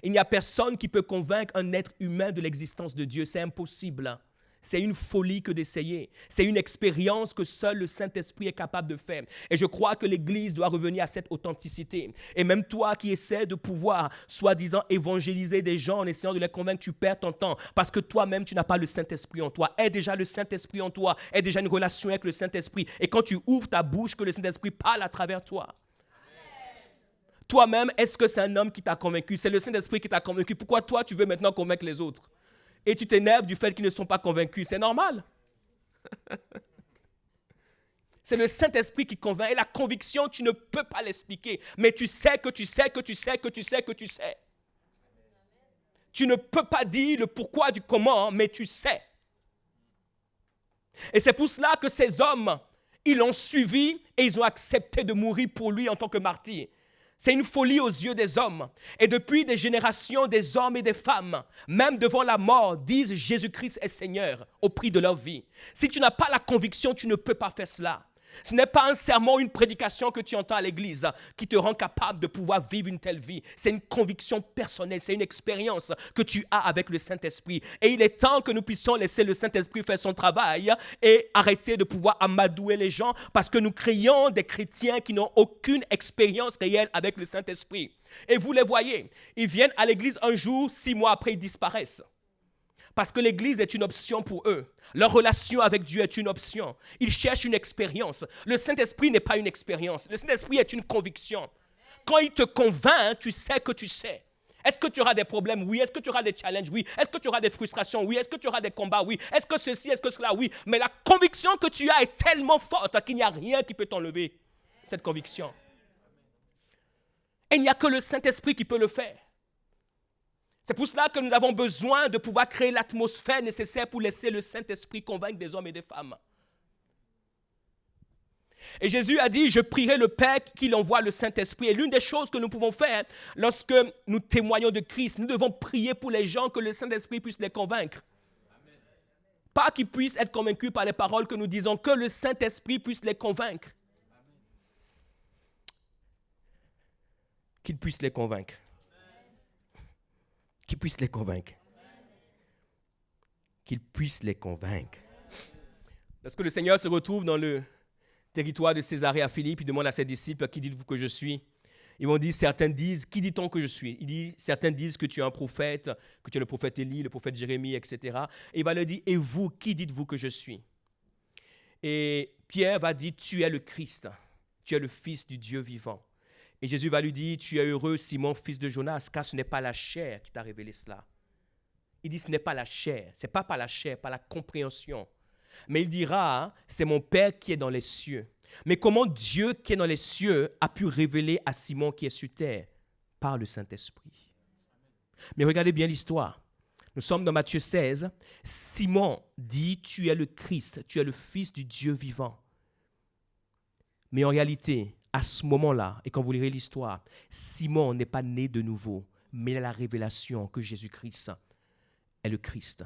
S1: Il n'y a personne qui peut convaincre un être humain de l'existence de Dieu. C'est impossible. C'est une folie que d'essayer. C'est une expérience que seul le Saint-Esprit est capable de faire. Et je crois que l'Église doit revenir à cette authenticité. Et même toi qui essaies de pouvoir, soi-disant, évangéliser des gens en essayant de les convaincre, tu perds ton temps. Parce que toi-même, tu n'as pas le Saint-Esprit en toi. Aie déjà le Saint-Esprit en toi. Aie déjà une relation avec le Saint-Esprit. Et quand tu ouvres ta bouche, que le Saint-Esprit parle à travers toi. Toi-même, est-ce que c'est un homme qui t'a convaincu? C'est le Saint-Esprit qui t'a convaincu. Pourquoi toi, tu veux maintenant convaincre les autres? Et tu t'énerves du fait qu'ils ne sont pas convaincus. C'est normal. C'est le Saint-Esprit qui convainc. Et la conviction, tu ne peux pas l'expliquer. Mais tu sais que tu sais que tu sais que tu sais que tu sais. Tu ne peux pas dire le pourquoi du comment, mais tu sais. Et c'est pour cela que ces hommes, ils l'ont suivi et ils ont accepté de mourir pour lui en tant que martyr. C'est une folie aux yeux des hommes. Et depuis des générations, des hommes et des femmes, même devant la mort, disent Jésus-Christ est Seigneur au prix de leur vie. Si tu n'as pas la conviction, tu ne peux pas faire cela. Ce n'est pas un sermon, une prédication que tu entends à l'église qui te rend capable de pouvoir vivre une telle vie. C'est une conviction personnelle, c'est une expérience que tu as avec le Saint-Esprit. Et il est temps que nous puissions laisser le Saint-Esprit faire son travail et arrêter de pouvoir amadouer les gens parce que nous créons des chrétiens qui n'ont aucune expérience réelle avec le Saint-Esprit. Et vous les voyez, ils viennent à l'église un jour, 6 mois après, ils disparaissent. Parce que l'église est une option pour eux. Leur relation avec Dieu est une option. Ils cherchent une expérience. Le Saint-Esprit n'est pas une expérience. Le Saint-Esprit est une conviction. Quand il te convainc, tu sais que tu sais. Est-ce que tu auras des problèmes? Oui. Est-ce que tu auras des challenges? Oui. Est-ce que tu auras des frustrations? Oui. Est-ce que tu auras des combats? Oui. Est-ce que ceci? Est-ce que cela? Oui. Mais la conviction que tu as est tellement forte qu'il n'y a rien qui peut t'enlever cette conviction. Et il n'y a que le Saint-Esprit qui peut le faire. C'est pour cela que nous avons besoin de pouvoir créer l'atmosphère nécessaire pour laisser le Saint-Esprit convaincre des hommes et des femmes. Et Jésus a dit, je prierai le Père qu'il envoie le Saint-Esprit. Et l'une des choses que nous pouvons faire lorsque nous témoignons de Christ, nous devons prier pour les gens que le Saint-Esprit puisse les convaincre. Amen. Pas qu'ils puissent être convaincus par les paroles que nous disons, que le Saint-Esprit puisse les convaincre. Amen. Qu'il puisse les convaincre. Qu'il puisse les convaincre. Qu'il puisse les convaincre. Lorsque le Seigneur se retrouve dans le territoire de Césarée à Philippe, il demande à ses disciples, qui dites-vous que je suis? Ils vont dire, certains disent, qui dit-on que je suis? Il dit, certains disent que tu es un prophète, que tu es le prophète Élie, le prophète Jérémie, etc. Et il va leur dire, et vous, qui dites-vous que je suis? Et Pierre va dire, tu es le Christ, tu es le Fils du Dieu vivant. Et Jésus va lui dire, tu es heureux, Simon, fils de Jonas, car ce n'est pas la chair qui t'a révélé cela. Il dit, ce n'est pas la chair, ce n'est pas par la chair, par la compréhension. Mais il dira, c'est mon Père qui est dans les cieux. Mais comment Dieu qui est dans les cieux a pu révéler à Simon qui est sur terre? Par le Saint-Esprit. Mais regardez bien l'histoire. Nous sommes dans Matthieu 16. Simon dit, tu es le Christ, tu es le Fils du Dieu vivant. Mais en réalité, à ce moment-là, et quand vous lirez l'histoire, Simon n'est pas né de nouveau, mais il a la révélation que Jésus-Christ est le Christ.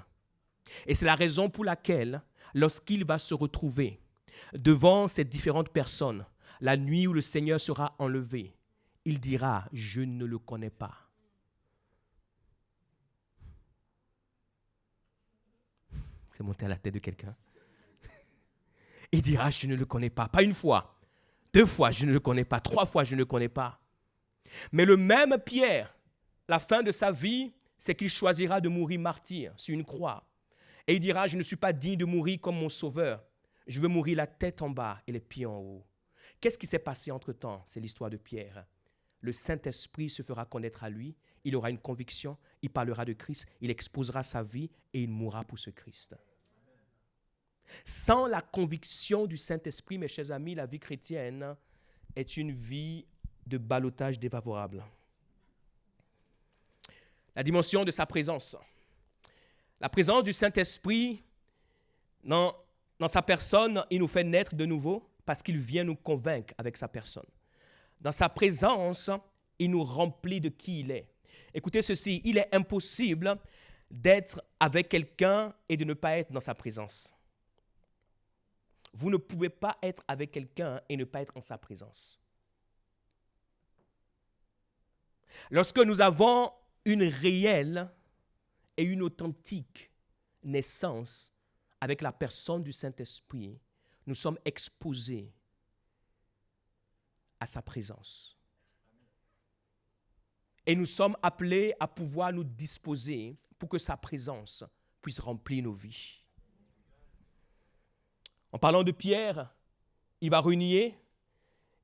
S1: Et c'est la raison pour laquelle, lorsqu'il va se retrouver devant ces différentes personnes, la nuit où le Seigneur sera enlevé, il dira, je ne le connais pas. C'est monté à la tête de quelqu'un. Il dira, je ne le connais pas. Pas une fois. 2 fois, je ne le connais pas. 3 fois, je ne le connais pas. Mais le même Pierre, la fin de sa vie, c'est qu'il choisira de mourir martyr sur une croix. Et il dira, je ne suis pas digne de mourir comme mon sauveur. Je veux mourir la tête en bas et les pieds en haut. Qu'est-ce qui s'est passé entre-temps? C'est l'histoire de Pierre. Le Saint-Esprit se fera connaître à lui. Il aura une conviction. Il parlera de Christ. Il exposera sa vie et il mourra pour ce Christ. Sans la conviction du Saint-Esprit, mes chers amis, la vie chrétienne est une vie de ballottage défavorable. La dimension de sa présence. La présence du Saint-Esprit Dans sa personne, il nous fait naître de nouveau parce qu'il vient nous convaincre avec sa personne. Dans sa présence, il nous remplit de qui il est. Écoutez ceci, il est impossible d'être avec quelqu'un et de ne pas être dans sa présence. Vous ne pouvez pas être avec quelqu'un et ne pas être en sa présence. Lorsque nous avons une réelle et une authentique naissance avec la personne du Saint-Esprit, nous sommes exposés à sa présence. Et nous sommes appelés à pouvoir nous disposer pour que sa présence puisse remplir nos vies. En parlant de Pierre, il va renier,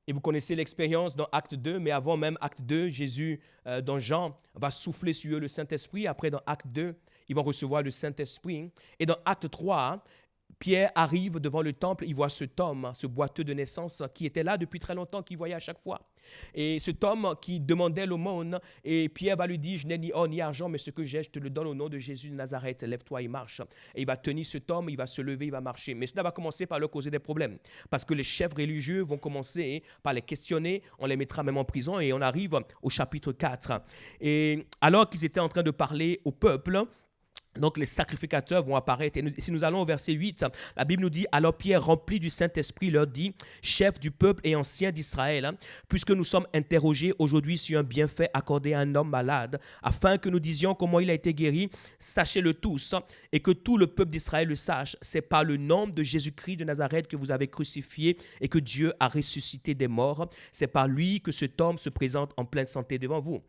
S1: et vous connaissez l'expérience dans Acte 2, mais avant même Acte 2, Jésus, dans Jean, va souffler sur eux le Saint-Esprit. Après, dans Acte 2, ils vont recevoir le Saint-Esprit. Et dans Acte 3, Pierre arrive devant le temple, il voit cet homme, ce boiteux de naissance qui était là depuis très longtemps, qu'il voyait à chaque fois. Et cet homme qui demandait l'aumône, et Pierre va lui dire, je n'ai ni or ni argent, mais ce que j'ai, je te le donne au nom de Jésus de Nazareth, lève-toi et marche. Et il va tenir cet homme, il va se lever, il va marcher. Mais cela va commencer par leur causer des problèmes, parce que les chefs religieux vont commencer par les questionner, on les mettra même en prison, et on arrive au chapitre 4. Et alors qu'ils étaient en train de parler au peuple, donc les sacrificateurs vont apparaître. Et si nous allons au verset 8, la Bible nous dit, alors Pierre, rempli du Saint-Esprit, leur dit, chef du peuple et ancien d'Israël, puisque nous sommes interrogés aujourd'hui sur un bienfait accordé à un homme malade, afin que nous disions comment il a été guéri, sachez-le tous, et que tout le peuple d'Israël le sache, c'est par le nom de Jésus-Christ de Nazareth que vous avez crucifié et que Dieu a ressuscité des morts. C'est par lui que cet homme se présente en pleine santé devant vous.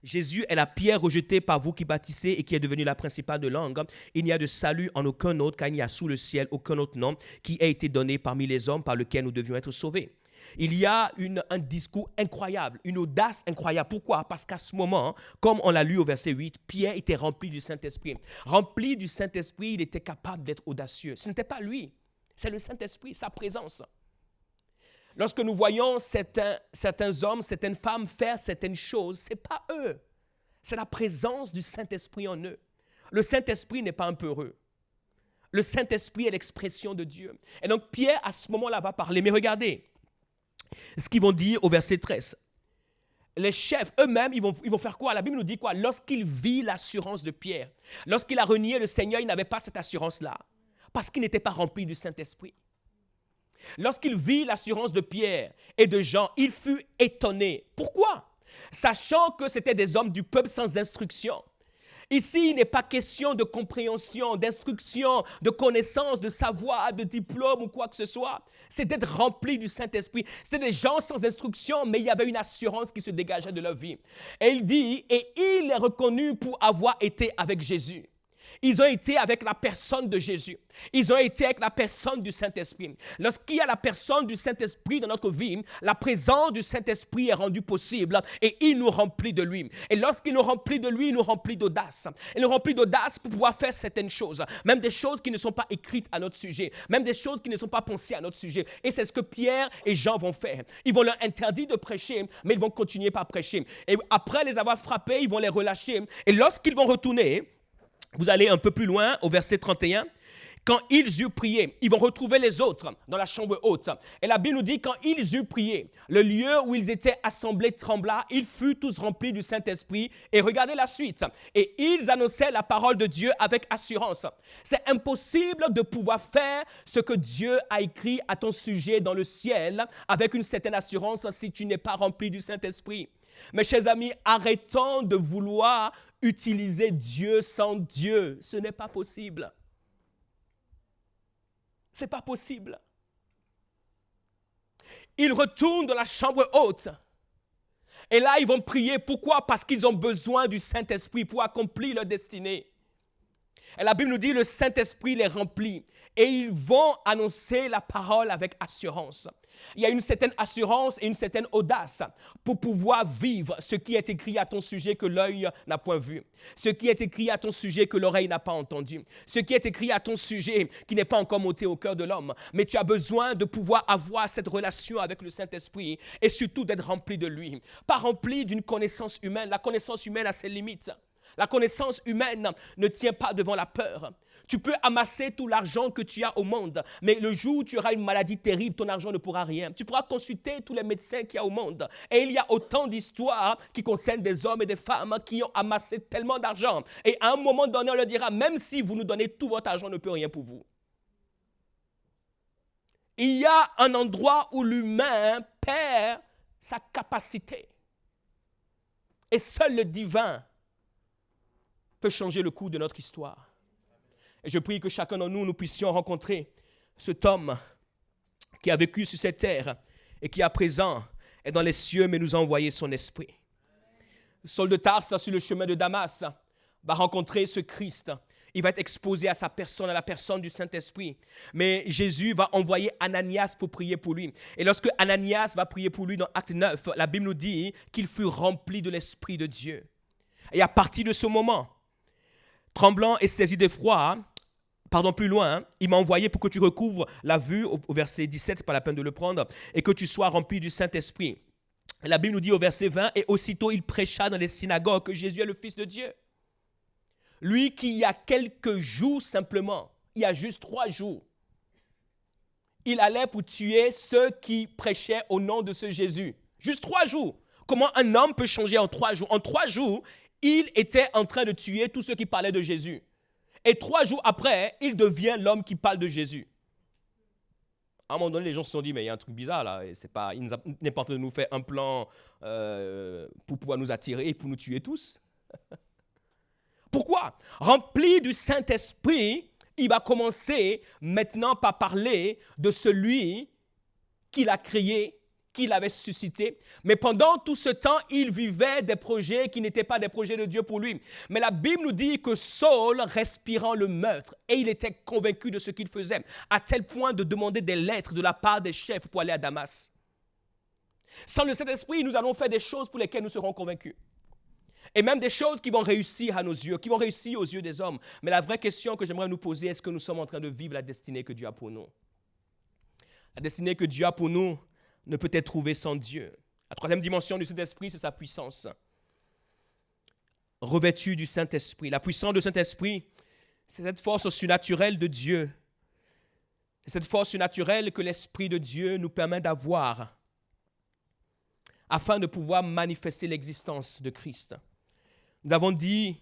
S1: Jésus est la pierre rejetée par vous qui bâtissez et qui est devenue la principale de langue. Il n'y a de salut en aucun autre, car il n'y a sous le ciel aucun autre nom qui a été donné parmi les hommes par lequel nous devions être sauvés. Il y a un discours incroyable, une audace incroyable. Pourquoi? Parce qu'à ce moment, comme on l'a lu au verset 8, Pierre était rempli du Saint-Esprit. Rempli du Saint-Esprit, il était capable d'être audacieux. Ce n'était pas lui, c'est le Saint-Esprit, sa présence. Lorsque nous voyons certains hommes, certaines femmes faire certaines choses, ce n'est pas eux. C'est la présence du Saint-Esprit en eux. Le Saint-Esprit n'est pas un peureux. Le Saint-Esprit est l'expression de Dieu. Et donc Pierre, à ce moment-là, va parler. Mais regardez ce qu'ils vont dire au verset 13. Les chefs eux-mêmes, ils vont faire quoi? La Bible nous dit quoi? Lorsqu'il vit l'assurance de Pierre, lorsqu'il a renié le Seigneur, il n'avait pas cette assurance-là. Parce qu'il n'était pas rempli du Saint-Esprit. Lorsqu'il vit l'assurance de Pierre et de Jean, il fut étonné. Pourquoi? Sachant que c'étaient des hommes du peuple sans instruction. Ici, il n'est pas question de compréhension, d'instruction, de connaissance, de savoir, de diplôme ou quoi que ce soit. C'est d'être rempli du Saint-Esprit. C'était des gens sans instruction, mais il y avait une assurance qui se dégageait de leur vie. Et il dit, et il est reconnu pour avoir été avec Jésus. Ils ont été avec la personne de Jésus. Ils ont été avec la personne du Saint-Esprit. Lorsqu'il y a la personne du Saint-Esprit dans notre vie, la présence du Saint-Esprit est rendue possible et il nous remplit de lui. Et lorsqu'il nous remplit de lui, il nous remplit d'audace. Il nous remplit d'audace pour pouvoir faire certaines choses, même des choses qui ne sont pas écrites à notre sujet, même des choses qui ne sont pas pensées à notre sujet. Et c'est ce que Pierre et Jean vont faire. Ils vont leur interdire de prêcher, mais ils vont continuer par prêcher. Et après les avoir frappés, ils vont les relâcher. Et lorsqu'ils vont retourner, vous allez un peu plus loin, au verset 31. Quand ils eurent prié, ils vont retrouver les autres dans la chambre haute. Et la Bible nous dit, quand ils eurent prié, le lieu où ils étaient assemblés trembla, ils furent tous remplis du Saint-Esprit. Et regardez la suite. Et ils annonçaient la parole de Dieu avec assurance. C'est impossible de pouvoir faire ce que Dieu a écrit à ton sujet dans le ciel avec une certaine assurance si tu n'es pas rempli du Saint-Esprit. Mes chers amis, arrêtons de vouloir utiliser Dieu sans Dieu. Ce n'est pas possible. Ce n'est pas possible. Ils retournent dans la chambre haute. Et là, ils vont prier. Pourquoi? Parce qu'ils ont besoin du Saint-Esprit pour accomplir leur destinée. Et la Bible nous dit, le Saint-Esprit les remplit. Et ils vont annoncer la parole avec assurance. Il y a une certaine assurance et une certaine audace pour pouvoir vivre ce qui est écrit à ton sujet que l'œil n'a point vu, ce qui est écrit à ton sujet que l'oreille n'a pas entendu, ce qui est écrit à ton sujet qui n'est pas encore monté au cœur de l'homme. Mais tu as besoin de pouvoir avoir cette relation avec le Saint-Esprit et surtout d'être rempli de lui. Pas rempli d'une connaissance humaine. La connaissance humaine a ses limites. La connaissance humaine ne tient pas devant la peur. Tu peux amasser tout l'argent que tu as au monde, mais le jour où tu auras une maladie terrible, ton argent ne pourra rien. Tu pourras consulter tous les médecins qu'il y a au monde. Et il y a autant d'histoires qui concernent des hommes et des femmes qui ont amassé tellement d'argent. Et à un moment donné, on leur dira, même si vous nous donnez tout votre argent, on ne peut rien pour vous. Il y a un endroit où l'humain perd sa capacité. Et seul le divin peut changer le cours de notre histoire. Et je prie que chacun de nous, nous puissions rencontrer cet homme qui a vécu sur cette terre et qui à présent est dans les cieux, mais nous a envoyé son esprit. Saul de Tarse, sur le chemin de Damas, va rencontrer ce Christ. Il va être exposé à sa personne, à la personne du Saint-Esprit. Mais Jésus va envoyer Ananias pour prier pour lui. Et lorsque Ananias va prier pour lui dans Acte 9, la Bible nous dit qu'il fut rempli de l'Esprit de Dieu. Et à partir de ce moment, tremblant et saisi d'effroi, plus loin, il m'a envoyé pour que tu recouvres la vue, au verset 17, pas la peine de le prendre, et que tu sois rempli du Saint-Esprit. La Bible nous dit au verset 20, et aussitôt il prêcha dans les synagogues que Jésus est le Fils de Dieu. Lui qui, il y a quelques jours simplement, il y a juste 3 jours, il allait pour tuer ceux qui prêchaient au nom de ce Jésus. Juste 3 jours. Comment un homme peut changer en 3 jours? En 3 jours, il était en train de tuer tous ceux qui parlaient de Jésus. Et 3 jours après, il devient l'homme qui parle de Jésus. À un moment donné, les gens se sont dit, mais il y a un truc bizarre là. Et il n'est pas en train de nous faire un plan pour pouvoir nous attirer et pour nous tuer tous. Pourquoi? Rempli du Saint-Esprit, il va commencer maintenant par parler de celui qu'il a créé, qu'il avait suscité. Mais pendant tout ce temps, il vivait des projets qui n'étaient pas des projets de Dieu pour lui. Mais la Bible nous dit que Saul, respirant le meurtre, et il était convaincu de ce qu'il faisait, à tel point de demander des lettres de la part des chefs pour aller à Damas. Sans le Saint-Esprit, nous allons faire des choses pour lesquelles nous serons convaincus. Et même des choses qui vont réussir à nos yeux, qui vont réussir aux yeux des hommes. Mais la vraie question que j'aimerais nous poser, est-ce que nous sommes en train de vivre la destinée que Dieu a pour nous? La destinée que Dieu a pour nous ne peut être trouvée sans Dieu. La troisième dimension du Saint-Esprit, c'est sa puissance. Revêtu du Saint-Esprit. La puissance du Saint-Esprit, c'est cette force surnaturelle de Dieu. C'est cette force surnaturelle que l'Esprit de Dieu nous permet d'avoir afin de pouvoir manifester l'existence de Christ. Nous avons dit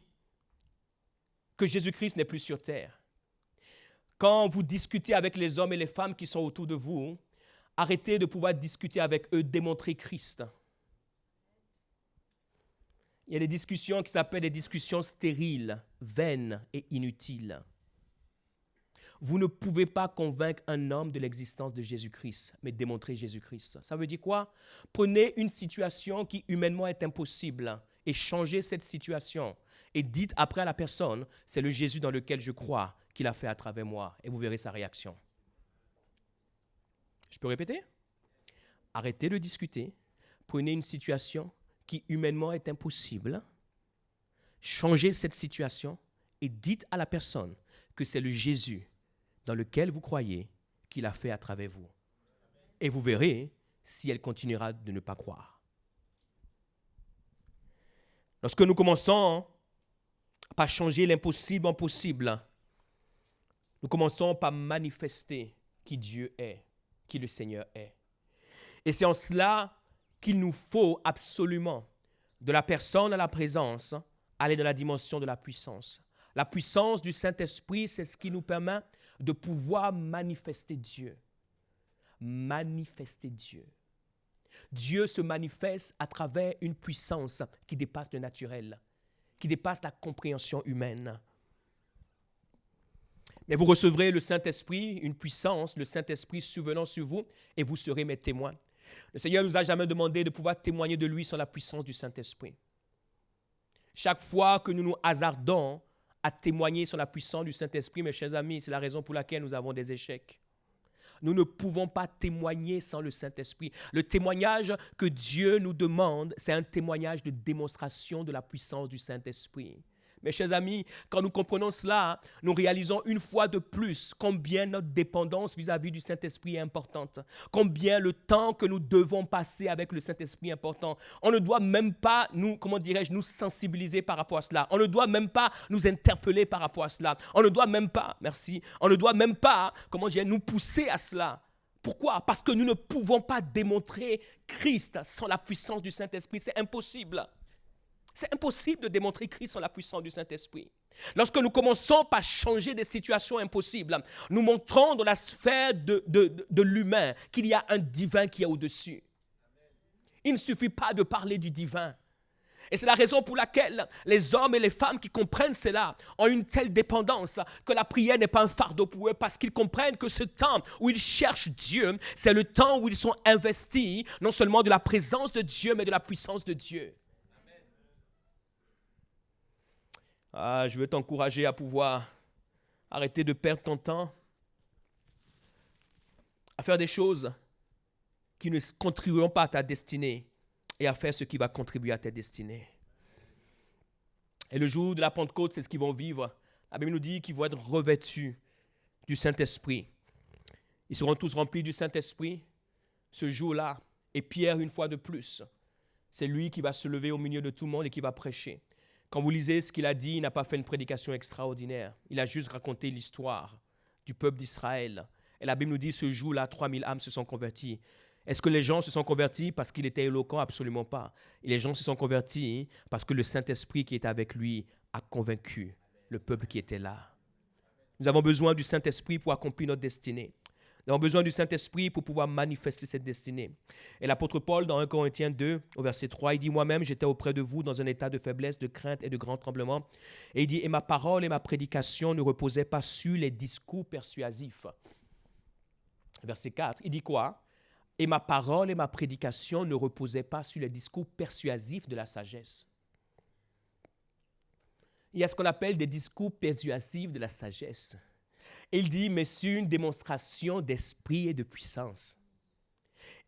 S1: que Jésus-Christ n'est plus sur terre. Quand vous discutez avec les hommes et les femmes qui sont autour de vous, arrêtez de pouvoir discuter avec eux, démontrer Christ. Il y a des discussions qui s'appellent des discussions stériles, vaines et inutiles. Vous ne pouvez pas convaincre un homme de l'existence de Jésus-Christ, mais démontrer Jésus-Christ. Ça veut dire quoi? Prenez une situation qui humainement est impossible et changez cette situation. Et dites après à la personne, c'est le Jésus dans lequel je crois qu'il a fait à travers moi. Et vous verrez sa réaction. Je peux répéter? Arrêtez de discuter. Prenez une situation qui humainement est impossible. Changez cette situation et dites à la personne que c'est le Jésus dans lequel vous croyez qu'il a fait à travers vous. Et vous verrez si elle continuera de ne pas croire. Lorsque nous commençons par changer l'impossible en possible, nous commençons par manifester qui Dieu est, qui le Seigneur est. Et c'est en cela qu'il nous faut absolument, de la personne à la présence, aller dans la dimension de la puissance. La puissance du Saint-Esprit, c'est ce qui nous permet de pouvoir manifester Dieu. Manifester Dieu. Dieu se manifeste à travers une puissance qui dépasse le naturel, qui dépasse la compréhension humaine. Mais vous recevrez le Saint-Esprit, une puissance, le Saint-Esprit survenant sur vous, et vous serez mes témoins. Le Seigneur ne nous a jamais demandé de pouvoir témoigner de lui sans la puissance du Saint-Esprit. Chaque fois que nous nous hasardons à témoigner sur la puissance du Saint-Esprit, mes chers amis, c'est la raison pour laquelle nous avons des échecs. Nous ne pouvons pas témoigner sans le Saint-Esprit. Le témoignage que Dieu nous demande, c'est un témoignage de démonstration de la puissance du Saint-Esprit. Mes chers amis, quand nous comprenons cela, nous réalisons une fois de plus combien notre dépendance vis-à-vis du Saint-Esprit est importante. Combien le temps que nous devons passer avec le Saint-Esprit est important. On ne doit même pas nous sensibiliser par rapport à cela. On ne doit même pas nous interpeller par rapport à cela. On ne doit même pas, nous pousser à cela. Pourquoi? Parce que nous ne pouvons pas démontrer Christ sans la puissance du Saint-Esprit. C'est impossible. C'est impossible de démontrer Christ sans la puissance du Saint-Esprit. Lorsque nous commençons par changer des situations impossibles, nous montrons dans la sphère de l'humain qu'il y a un divin qui est au-dessus. Il ne suffit pas de parler du divin. Et c'est la raison pour laquelle les hommes et les femmes qui comprennent cela ont une telle dépendance que la prière n'est pas un fardeau pour eux, parce qu'ils comprennent que ce temps où ils cherchent Dieu, c'est le temps où ils sont investis non seulement de la présence de Dieu, mais de la puissance de Dieu. Je veux t'encourager à pouvoir arrêter de perdre ton temps à faire des choses qui ne contribueront pas à ta destinée et à faire ce qui va contribuer à ta destinée. Et le jour de la Pentecôte, c'est ce qu'ils vont vivre. La Bible nous dit qu'ils vont être revêtus du Saint-Esprit. Ils seront tous remplis du Saint-Esprit ce jour-là. Et Pierre, une fois de plus, c'est lui qui va se lever au milieu de tout le monde et qui va prêcher. Quand vous lisez ce qu'il a dit, il n'a pas fait une prédication extraordinaire. Il a juste raconté l'histoire du peuple d'Israël. Et la Bible nous dit, ce jour-là, 3000 âmes se sont converties. Est-ce que les gens se sont convertis parce qu'il était éloquent? Absolument pas. Et les gens se sont convertis parce que le Saint-Esprit qui était avec lui a convaincu le peuple qui était là. Nous avons besoin du Saint-Esprit pour accomplir notre destinée. Nous avons besoin du Saint-Esprit pour pouvoir manifester cette destinée. Et l'apôtre Paul, dans 1 Corinthiens 2, au verset 3, il dit « Moi-même, j'étais auprès de vous dans un état de faiblesse, de crainte et de grand tremblement. » Et il dit « Et ma parole et ma prédication ne reposaient pas sur les discours persuasifs. » Verset 4, il dit quoi? « Et ma parole et ma prédication ne reposaient pas sur les discours persuasifs de la sagesse. » Il y a ce qu'on appelle des discours persuasifs de la sagesse. Il dit, mais sur une démonstration d'esprit et de puissance.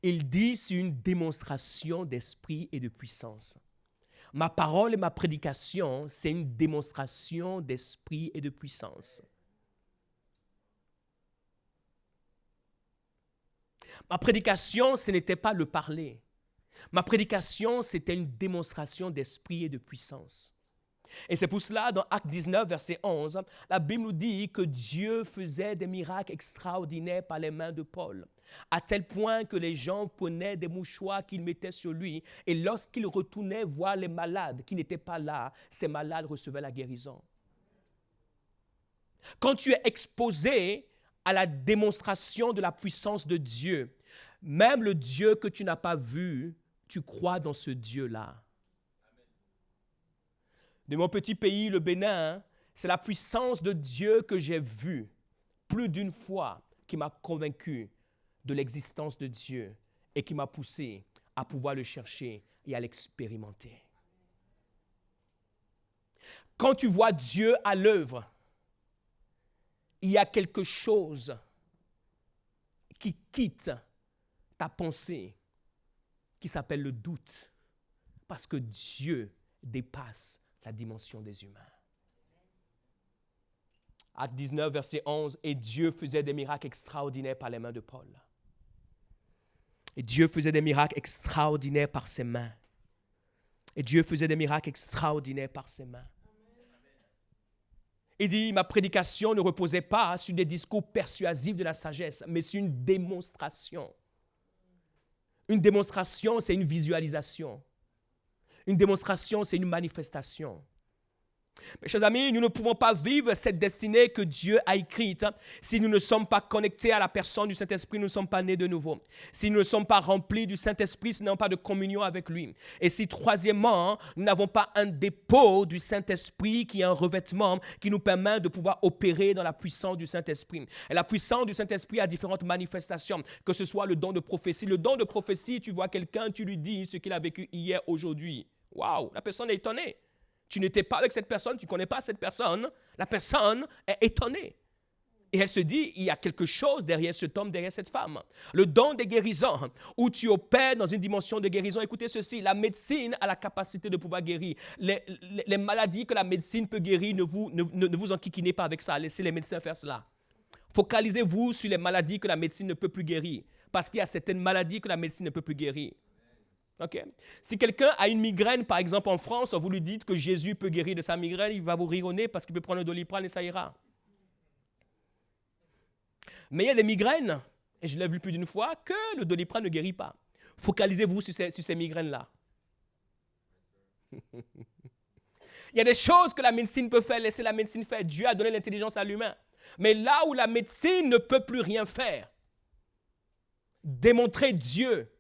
S1: Il dit, sur une démonstration d'esprit et de puissance. Ma parole et ma prédication, c'est une démonstration d'esprit et de puissance. Ma prédication, ce n'était pas le parler. Ma prédication, c'était une démonstration d'esprit et de puissance. Et c'est pour cela, dans Actes 19, verset 11, la Bible nous dit que Dieu faisait des miracles extraordinaires par les mains de Paul, à tel point que les gens prenaient des mouchoirs qu'ils mettaient sur lui, et lorsqu'ils retournaient voir les malades qui n'étaient pas là, ces malades recevaient la guérison. Quand tu es exposé à la démonstration de la puissance de Dieu, même le Dieu que tu n'as pas vu, tu crois dans ce Dieu-là. De mon petit pays, le Bénin, c'est la puissance de Dieu que j'ai vue plus d'une fois qui m'a convaincu de l'existence de Dieu et qui m'a poussé à pouvoir le chercher et à l'expérimenter. Quand tu vois Dieu à l'œuvre, il y a quelque chose qui quitte ta pensée, qui s'appelle le doute, parce que Dieu dépasse la dimension des humains. Acte 19, verset 11, « Et Dieu faisait des miracles extraordinaires par les mains de Paul. » Et Dieu faisait des miracles extraordinaires par ses mains. Et Dieu faisait des miracles extraordinaires par ses mains. Il dit, ma prédication ne reposait pas sur des discours persuasifs de la sagesse, mais sur une démonstration. Une démonstration, c'est une visualisation. Une démonstration, c'est une manifestation. Mes chers amis, nous ne pouvons pas vivre cette destinée que Dieu a écrite si nous ne sommes pas connectés à la personne du Saint-Esprit, nous ne sommes pas nés de nouveau. Si nous ne sommes pas remplis du Saint-Esprit, si nous n'avons pas de communion avec lui. Et si, troisièmement, nous n'avons pas un dépôt du Saint-Esprit qui est un revêtement qui nous permet de pouvoir opérer dans la puissance du Saint-Esprit. Et la puissance du Saint-Esprit a différentes manifestations, que ce soit le don de prophétie. Le don de prophétie, tu vois quelqu'un, tu lui dis ce qu'il a vécu hier, aujourd'hui. Waouh, la personne est étonnée. Tu n'étais pas avec cette personne, tu ne connais pas cette personne. La personne est étonnée. Et elle se dit, il y a quelque chose derrière cet homme, derrière cette femme. Le don des guérisons, où tu opères dans une dimension de guérison. Écoutez ceci, la médecine a la capacité de pouvoir guérir. Les maladies que la médecine peut guérir, ne vous enquiquinez pas avec ça. Laissez les médecins faire cela. Focalisez-vous sur les maladies que la médecine ne peut plus guérir. Parce qu'il y a certaines maladies que la médecine ne peut plus guérir. Okay? Si quelqu'un a une migraine, par exemple en France, vous lui dites que Jésus peut guérir de sa migraine, il va vous rire au nez parce qu'il peut prendre le Doliprane et ça ira. Mais il y a des migraines, et je l'ai vu plus d'une fois, que le Doliprane ne guérit pas. Focalisez-vous sur ces migraines-là. Il y a des choses que la médecine peut faire, laissez la médecine faire. Dieu a donné l'intelligence à l'humain. Mais là où la médecine ne peut plus rien faire, démontrer Dieu.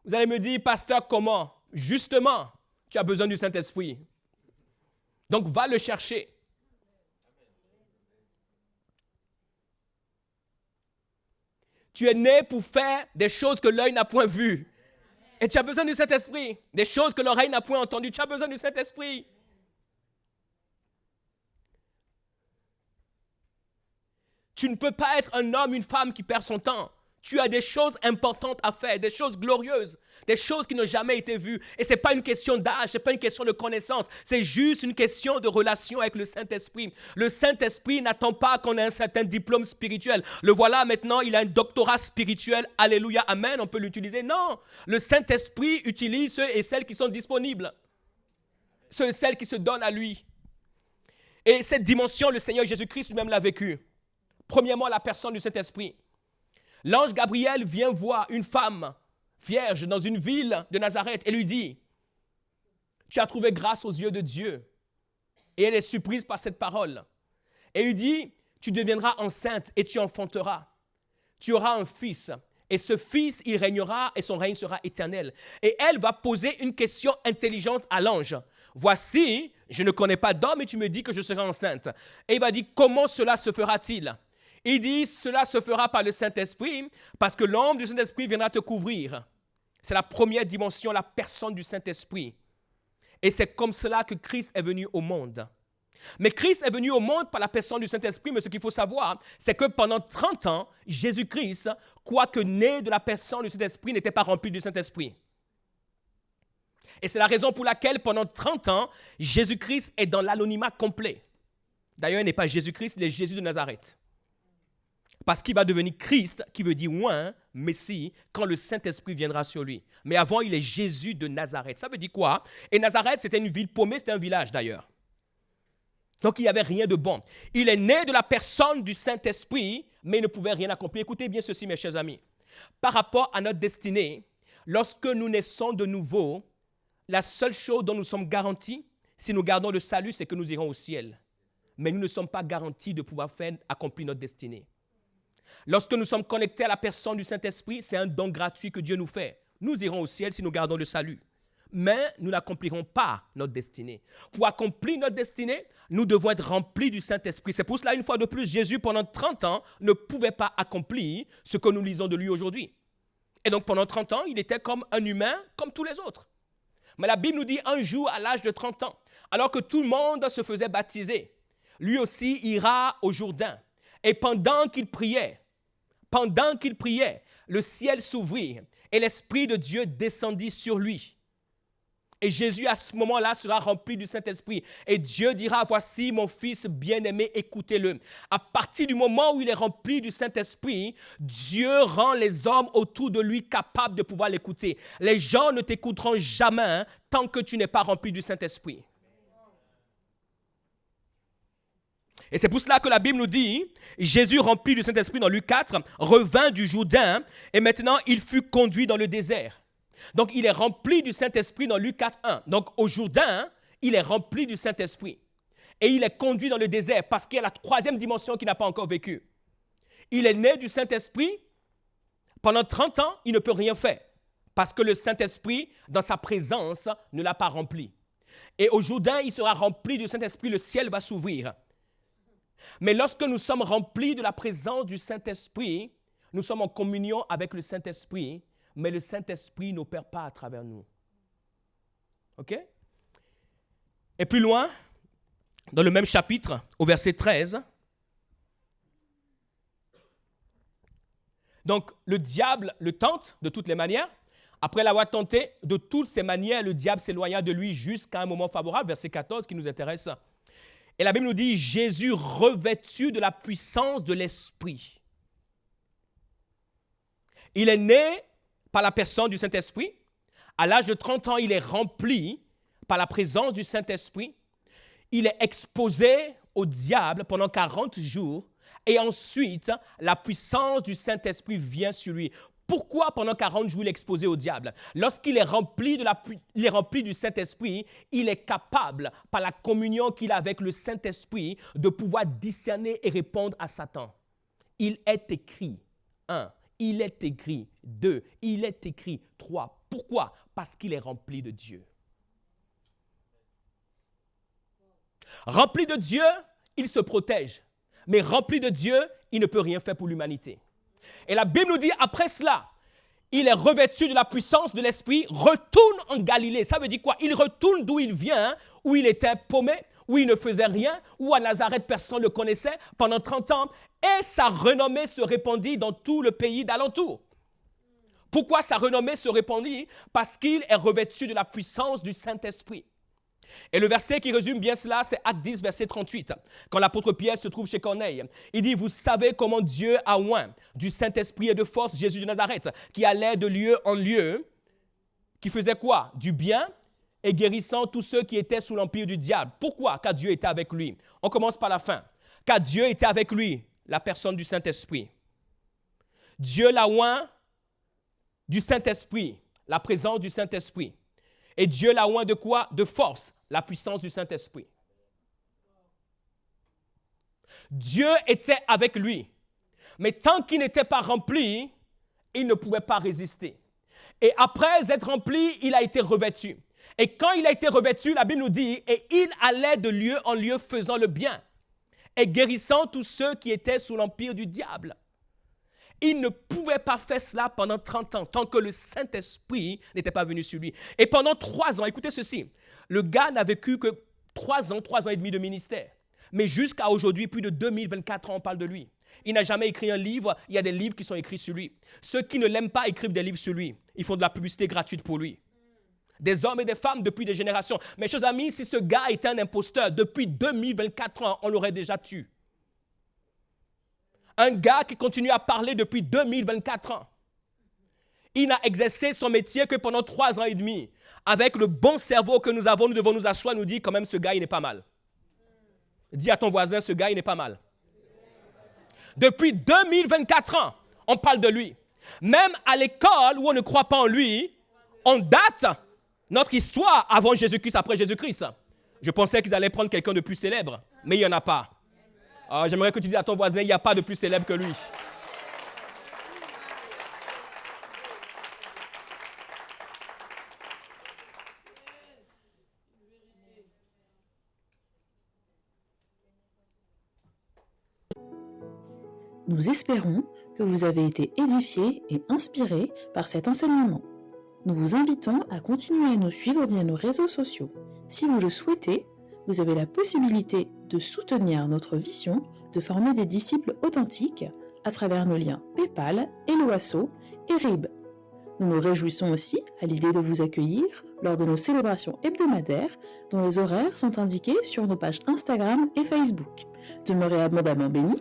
S1: Vous allez me dire, pasteur, comment? Justement, tu as besoin du Saint-Esprit. Donc, va le chercher. Tu es né pour faire des choses que l'œil n'a point vues. Et tu as besoin du Saint-Esprit. Des choses que l'oreille n'a point entendues. Tu as besoin du Saint-Esprit. Tu ne peux pas être un homme, une femme qui perd son temps. Tu as des choses importantes à faire, des choses glorieuses, des choses qui n'ont jamais été vues. Et ce n'est pas une question d'âge, ce n'est pas une question de connaissance. C'est juste une question de relation avec le Saint-Esprit. Le Saint-Esprit n'attend pas qu'on ait un certain diplôme spirituel. Le voilà maintenant, il a un doctorat spirituel. Alléluia, amen, on peut l'utiliser. Non, le Saint-Esprit utilise ceux et celles qui sont disponibles. Ceux et celles qui se donnent à lui. Et cette dimension, le Seigneur Jésus-Christ lui-même l'a vécue. Premièrement, la personne du Saint-Esprit. L'ange Gabriel vient voir une femme vierge dans une ville de Nazareth et lui dit, « Tu as trouvé grâce aux yeux de Dieu. » Et elle est surprise par cette parole. Et lui dit, « Tu deviendras enceinte et tu enfanteras. Tu auras un fils. Et ce fils, il régnera et son règne sera éternel. » Et elle va poser une question intelligente à l'ange. « Voici, je ne connais pas d'homme et tu me dis que je serai enceinte. » Et il va dire, « Comment cela se fera-t-il » Il dit, cela se fera par le Saint-Esprit, parce que l'ombre du Saint-Esprit viendra te couvrir. C'est la première dimension, la personne du Saint-Esprit. Et c'est comme cela que Christ est venu au monde. Mais Christ est venu au monde par la personne du Saint-Esprit, mais ce qu'il faut savoir, c'est que pendant 30 ans, Jésus-Christ, quoique né de la personne du Saint-Esprit, n'était pas rempli du Saint-Esprit. Et c'est la raison pour laquelle, pendant 30 ans, Jésus-Christ est dans l'anonymat complet. D'ailleurs, il n'est pas Jésus-Christ, il est Jésus de Nazareth. Parce qu'il va devenir Christ, qui veut dire oint, Messie, quand le Saint-Esprit viendra sur lui. Mais avant, il est Jésus de Nazareth. Ça veut dire quoi? Et Nazareth, c'était une ville paumée, c'était un village d'ailleurs. Donc, il n'y avait rien de bon. Il est né de la personne du Saint-Esprit, mais il ne pouvait rien accomplir. Écoutez bien ceci, mes chers amis. Par rapport à notre destinée, lorsque nous naissons de nouveau, la seule chose dont nous sommes garantis, si nous gardons le salut, c'est que nous irons au ciel. Mais nous ne sommes pas garantis de pouvoir accomplir notre destinée. Lorsque nous sommes connectés à la personne du Saint-Esprit, c'est un don gratuit que Dieu nous fait. Nous irons au ciel si nous gardons le salut. Mais nous n'accomplirons pas notre destinée. Pour accomplir notre destinée, nous devons être remplis du Saint-Esprit. C'est pour cela, une fois de plus, Jésus, pendant 30 ans, ne pouvait pas accomplir ce que nous lisons de lui aujourd'hui. Et donc, pendant 30 ans, il était comme un humain, comme tous les autres. Mais la Bible nous dit un jour, à l'âge de 30 ans, alors que tout le monde se faisait baptiser, lui aussi ira au Jourdain. Et pendant qu'il priait, le ciel s'ouvrit et l'Esprit de Dieu descendit sur lui. Et Jésus, à ce moment-là, sera rempli du Saint-Esprit. Et Dieu dira, voici mon fils bien-aimé, écoutez-le. À partir du moment où il est rempli du Saint-Esprit, Dieu rend les hommes autour de lui capables de pouvoir l'écouter. Les gens ne t'écouteront jamais tant que tu n'es pas rempli du Saint-Esprit. Et c'est pour cela que la Bible nous dit, Jésus rempli du Saint-Esprit dans Luc 4, revint du Jourdain et maintenant il fut conduit dans le désert. Donc il est rempli du Saint-Esprit dans Luc 4, 1. Donc au Jourdain, il est rempli du Saint-Esprit. Et il est conduit dans le désert parce qu'il y a la troisième dimension qu'il n'a pas encore vécue. Il est né du Saint-Esprit. Pendant 30 ans, il ne peut rien faire parce que le Saint-Esprit, dans sa présence, ne l'a pas rempli. Et au Jourdain, il sera rempli du Saint-Esprit, le ciel va s'ouvrir. Mais lorsque nous sommes remplis de la présence du Saint-Esprit, nous sommes en communion avec le Saint-Esprit, mais le Saint-Esprit n'opère pas à travers nous. OK? Et plus loin, dans le même chapitre, au verset 13, Donc, le diable le tente de toutes les manières. Après l'avoir tenté de toutes ces manières, le diable s'éloigna de lui jusqu'à un moment favorable, verset 14 qui nous intéresse. Et la Bible nous dit, Jésus revêtu de la puissance de l'Esprit. Il est né par la personne du Saint-Esprit. À l'âge de 30 ans, il est rempli par la présence du Saint-Esprit. Il est exposé au diable pendant 40 jours. Et ensuite, la puissance du Saint-Esprit vient sur lui. Pourquoi pendant 40 jours il est exposé au diable? Lorsqu'il est rempli du Saint-Esprit, il est capable, par la communion qu'il a avec le Saint-Esprit, de pouvoir discerner et répondre à Satan. Il est écrit, 1. Il est écrit, 2. Il est écrit, 3. Pourquoi? Parce qu'il est rempli de Dieu. Rempli de Dieu, il se protège. Mais rempli de Dieu, il ne peut rien faire pour l'humanité. Et la Bible nous dit, après cela, il est revêtu de la puissance de l'Esprit, retourne en Galilée. Ça veut dire quoi? Il retourne d'où il vient, où il était paumé, où il ne faisait rien, où à Nazareth, personne ne le connaissait pendant 30 ans. Et sa renommée se répandit dans tout le pays d'alentour. Pourquoi sa renommée se répandit? Parce qu'il est revêtu de la puissance du Saint-Esprit. Et le verset qui résume bien cela, c'est Acte 10, verset 38. Quand l'apôtre Pierre se trouve chez Corneille, il dit, vous savez comment Dieu a oint du Saint-Esprit et de force Jésus de Nazareth, qui allait de lieu en lieu, qui faisait quoi? Du bien et guérissant tous ceux qui étaient sous l'empire du diable. Pourquoi? Car Dieu était avec lui. On commence par la fin. Car Dieu était avec lui, la personne du Saint-Esprit. Dieu l'a oint du Saint-Esprit, la présence du Saint-Esprit. Et Dieu l'a oint de quoi? De force, la puissance du Saint-Esprit. Dieu était avec lui. Mais tant qu'il n'était pas rempli, il ne pouvait pas résister. Et après être rempli, il a été revêtu. Et quand il a été revêtu, la Bible nous dit, et il allait de lieu en lieu faisant le bien et guérissant tous ceux qui étaient sous l'empire du diable. Il ne pouvait pas faire cela pendant 30 ans, tant que le Saint-Esprit n'était pas venu sur lui. Et pendant 3 ans, écoutez ceci, le gars n'a vécu que 3 ans et demi de ministère. Mais jusqu'à aujourd'hui, plus de 2024 ans, on parle de lui. Il n'a jamais écrit un livre, il y a des livres qui sont écrits sur lui. Ceux qui ne l'aiment pas écrivent des livres sur lui. Ils font de la publicité gratuite pour lui. Des hommes et des femmes depuis des générations. Mes chers amis, si ce gars était un imposteur, depuis 2024 ans, on l'aurait déjà tué. Un gars qui continue à parler depuis 2024 ans. Il n'a exercé son métier que pendant 3 ans et demi. Avec le bon cerveau que nous avons, nous devons nous asseoir et nous dire quand même ce gars, il n'est pas mal. Dis à ton voisin, ce gars, il n'est pas mal. Depuis 2024 ans, on parle de lui. Même à l'école où on ne croit pas en lui, on date notre histoire avant Jésus-Christ, après Jésus-Christ. Je pensais qu'ils allaient prendre quelqu'un de plus célèbre, mais il n'y en a pas. Alors, j'aimerais que tu dises à ton voisin, il n'y a pas de plus célèbre que lui.
S2: Nous espérons que vous avez été édifiés et inspirés par cet enseignement. Nous vous invitons à continuer à nous suivre via nos réseaux sociaux. Si vous le souhaitez, vous avez la possibilité de soutenir notre vision de former des disciples authentiques à travers nos liens PayPal, Helloasso et RIB. Nous nous réjouissons aussi à l'idée de vous accueillir lors de nos célébrations hebdomadaires dont les horaires sont indiqués sur nos pages Instagram et Facebook. Demeurez abondamment bénis